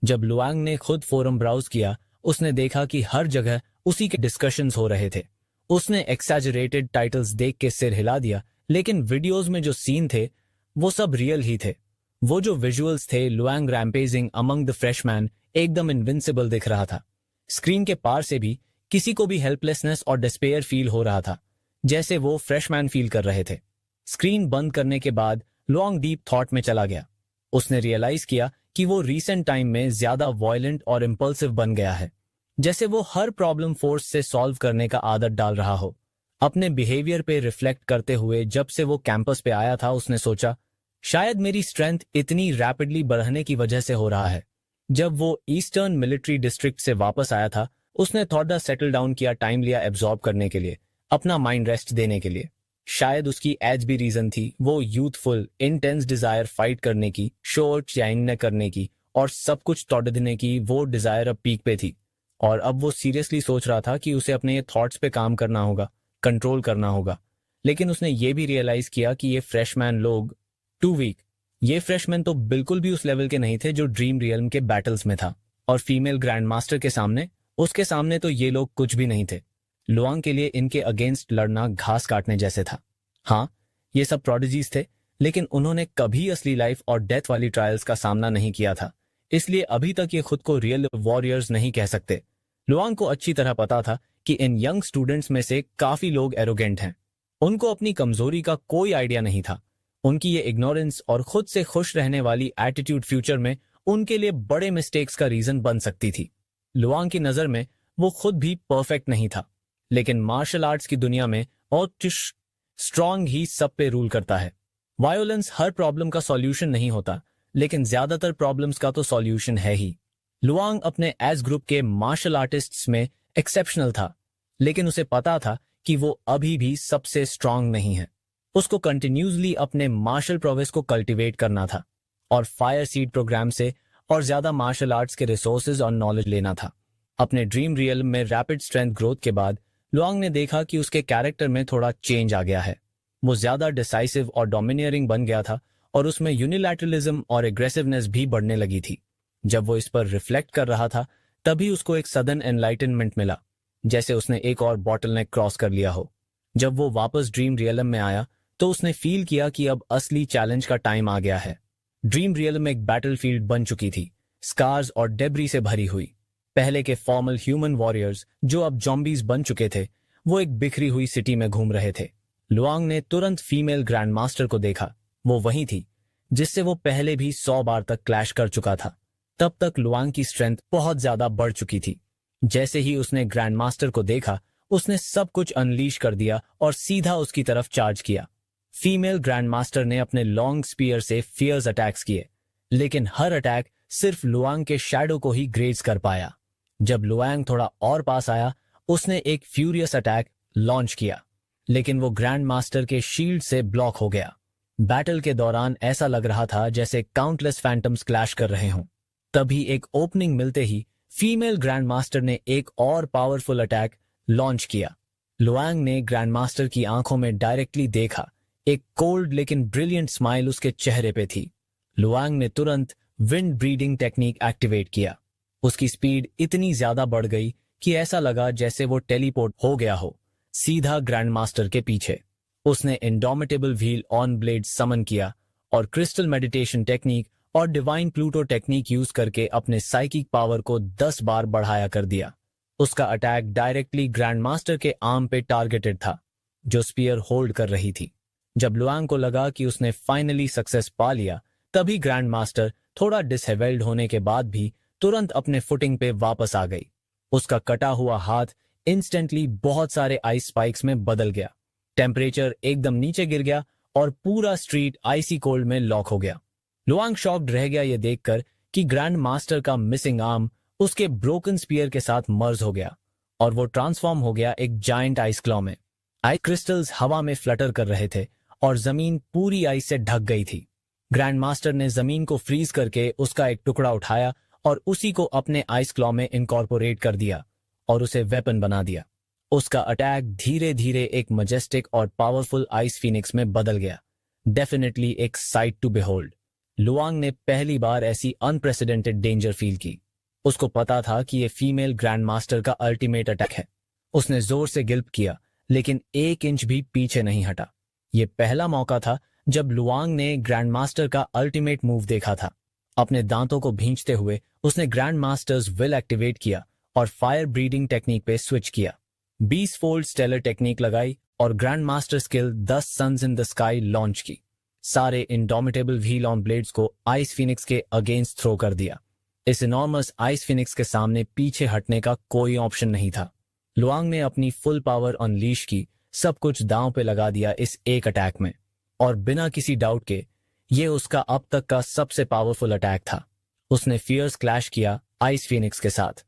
जब लुआंग ने खुद फोरम ब्राउज किया, उसने देखा कि हर जगह उसी के डिस्कशंस हो रहे थे। उसने एक्सैजरेटेड टाइटल्स देख के सिर हिला दिया, लेकिन वीडियोस में जो सीन थे वो सब रियल ही थे। वो जो विजुअल्स थे, Luong rampaging among the freshman, एकदम इनविंसिबल दिख रहा था। स्क्रीन के पार से भी किसी को भी हेल्पलेसनेस और डिस्पेयर फील हो रहा था, जैसे वो फ्रेशमैन फील कर रहे थे। स्क्रीन बंद करने के बाद लुआंग डीप थॉट में चला गया। उसने रियलाइज किया कि वो रीसेंट टाइम में ज्यादा वॉयलेंट और इम्पल्सिव बन गया है, जैसे वो हर प्रॉब्लम फोर्स से सॉल्व करने का आदत डाल रहा हो। अपने बिहेवियर पे रिफ्लेक्ट करते हुए जब से वो कैंपस पे आया था, उसने सोचा, शायद मेरी स्ट्रेंथ इतनी रैपिडली बढ़ने की वजह से हो रहा है। जब वो ईस्टर्न मिलिट्री डिस्ट्रिक्ट से वापस आया था, उसने थोड़ा सेटल डाउन किया, टाइम लिया एब्जॉर्ब करने के लिए, अपना माइंड रेस्ट देने के लिए। शायद उसकी एज भी रीजन थी, वो यूथफुल इंटेंस डिजायर फाइट करने की, शो शाइन करने की और सब कुछ तोड़ देने की, वो डिजायर अब पीक पे थी। और अब वो सीरियसली सोच रहा था कि उसे अपने ये थॉट्स पे काम करना होगा, कंट्रोल करना होगा। लेकिन उसने ये भी रियलाइज किया कि ये फ्रेशमैन लोग टू वीक। ये फ्रेशमैन तो बिल्कुल भी उस लेवल के नहीं थे जो ड्रीम रियल्म के बैटल्स में था, और फीमेल ग्रैंड मास्टर के सामने, उसके सामने तो ये लोग कुछ भी नहीं थे। लुआंग के लिए इनके अगेंस्ट लड़ना घास काटने जैसे था। हाँ, ये सब प्रोडिजीज थे, लेकिन उन्होंने कभी असली लाइफ और डेथ वाली ट्रायल्स का सामना नहीं किया था, इसलिए अभी तक ये खुद को रियल वॉरियर्स नहीं कह सकते। लुआंग को अच्छी तरह पता था कि इन यंग स्टूडेंट्स में से काफी लोग एरोगेंट हैं। उनको अपनी कमजोरी का कोई आइडिया नहीं था। उनकी ये इग्नोरेंस और खुद से खुश रहने वाली एटीट्यूड फ्यूचर में उनके लिए बड़े मिस्टेक्स का रीजन बन सकती थी। लुआंग की नजर में वो खुद भी परफेक्ट नहीं था, लेकिन मार्शल आर्ट्स की दुनिया में और स्ट्रांग ही सब पे रूल करता है। वायोलेंस हर प्रॉब्लम का सॉल्यूशन नहीं होता, लेकिन ज्यादातर प्रॉब्लम्स का तो सॉल्यूशन है ही। लुआंग अपने एज ग्रुप के मार्शल आर्टिस्ट्स में एक्सेप्शनल था, लेकिन उसे पता था कि वो अभी भी सबसे स्ट्रांग नहीं है। उसको कंटिन्यूसली अपने मार्शल प्रोवेस को कल्टीवेट करना था और फायर सीड प्रोग्राम से और ज्यादा मार्शल आर्ट्स के रिसोर्सेज और नॉलेज लेना था। अपने ड्रीम रियल में रैपिड स्ट्रेंथ ग्रोथ के बाद लुआंग ने देखा कि उसके कैरेक्टर में थोड़ा चेंज आ गया है। वो ज्यादा डिसाइसिव और डोमिनियरिंग बन गया था और उसमें यूनिलैटरलिज्म और एग्रेसिवनेस भी बढ़ने लगी थी। जब वो इस पर रिफ्लेक्ट कर रहा था, तभी उसको एक सडन एनलाइटनमेंट मिला, जैसे उसने एक और बॉटलनेक क्रॉस कर लिया हो। जब वो वापस ड्रीम रियलम में आया तो उसने फील किया कि अब असली चैलेंज का टाइम आ गया है। ड्रीम रियलम एक बैटलफील्ड बन चुकी थी, स्कार्स और डेब्री से भरी हुई। पहले के फॉर्मल ह्यूमन वॉरियर्स जो अब जॉम्बीज बन चुके थे, वो एक बिखरी हुई सिटी में घूम रहे थे। लुआंग ने तुरंत फीमेल ग्रैंड मास्टर को देखा। वो वही थी जिससे वो पहले भी 100 बार तक क्लैश कर चुका था। तब तक लुआंग की स्ट्रेंथ बहुत ज्यादा बढ़ चुकी थी। जैसे ही उसने ग्रैंड मास्टर को देखा, उसने सब कुछ अनलीश कर दिया और सीधा उसकी तरफ चार्ज किया। फीमेल ग्रैंड मास्टर ने अपने लॉन्ग स्पीयर से फियर्स अटैक्स किए, लेकिन हर अटैक सिर्फ लुआंग के शैडो को ही ग्रेज कर पाया। जब लुआंग थोड़ा और पास आया, उसने एक फ्यूरियस अटैक लॉन्च किया, लेकिन वो ग्रैंड मास्टर के शील्ड से ब्लॉक हो गया। बैटल के दौरान ऐसा लग रहा था जैसे काउंटलेस फैंटम्स क्लैश कर रहे हों। तभी एक ओपनिंग मिलते ही फीमेल ग्रैंड मास्टर ने एक और पावरफुल अटैक लॉन्च किया। लुआंग ने ग्रैंड मास्टर की आंखों में डायरेक्टली देखा। एक कोल्ड लेकिन ब्रिलियंट स्माइल उसके चेहरे पे थी। लुआंग ने तुरंत विंड ब्रीडिंग टेक्निक एक्टिवेट किया। उसकी स्पीड इतनी ज्यादा बढ़ गई कि ऐसा लगा जैसे वो टेलीपोर्ट हो गया हो, सीधा ग्रैंड मास्टर के पीछे। उसने इंडोमिटेबल व्हील ऑन ब्लेड समन किया और क्रिस्टल मेडिटेशन टेक्निक और डिवाइन प्लूटो टेक्निक यूज करके अपने साइकिक पावर को 10 बार बढ़ाया कर दिया। उसका अटैक डायरेक्टली ग्रैंड मास्टर के आर्म पे टारगेटेड था, जो स्पीयर होल्ड कर रही थी। जब लुआंग को लगा कि उसने फाइनली सक्सेस पा लिया, तभी ग्रैंड मास्टर थोड़ा डिसहेवेल्ड होने के बाद भी तुरंत अपने फुटिंग पे वापस आ गई। उसका कटा हुआ हाथ इंस्टेंटली बहुत सारे आइस स्पाइक्स में बदल गया। टेम्परेचर एकदम नीचे गिर गया और पूरा स्ट्रीट आइसी कोल्ड में लॉक हो गया। लुआंग शॉक्ड रह गया ये देखकर कि ग्रैंड मास्टर का मिसिंग आर्म उसके ब्रोकन स्पीयर के साथ मर्ज हो गया और वो ट्रांसफॉर्म हो गया एक जायंट आइस क्लॉ में। आइस क्रिस्टल्स हवा में फ्लटर कर रहे थे और जमीन पूरी आइस से ढक गई थी। ग्रैंड मास्टर ने जमीन को फ्रीज करके उसका एक टुकड़ा उठाया और उसी को अपने आइस क्लॉ में इनकॉर्पोरेट कर दिया और उसे वेपन बना दिया। उसका अटैक धीरे धीरे एक मजेस्टिक और पावरफुल आइस फीनिक्स में बदल गया। डेफिनेटली एक साइट टू बिहोल्ड। लुआंग ने पहली बार ऐसी अनप्रेसिडेंटेड डेंजर फील की। उसको पता था कि ये फीमेल ग्रैंड मास्टर का अल्टीमेट अटैक है। उसने जोर से गिल्प किया, लेकिन 1 इंच भी पीछे नहीं हटा। ये पहला मौका था जब लुआंग ने ग्रैंड मास्टर का अल्टीमेट मूव देखा था। अपने दांतों को भींचते हुए उसने ग्रैंड मास्टर्स विल एक्टिवेट किया और फायर ब्रीडिंग टेक्निक पे स्विच किया। 20 फोल्ड स्टेलर टेक्निक लगाई और grand master skill 10 suns in the sky launch की। सारे इंडोमिटेबल व्हील ऑन ब्लेड्स को आइस फिनिक्स के अगेंस्ट थ्रो कर दिया। इस इनॉर्मस आइस फिनिक्स के सामने पीछे हटने का कोई ऑप्शन नहीं था। लुआंग ने अपनी फुल पावर अनलीश की, सब कुछ दांव पे लगा दिया इस एक अटैक में, और बिना किसी डाउट के ये उसका अब तक का सबसे पावरफुल अटैक था। उसने फियर्स क्लैश किया आइस फिनिक्स के साथ।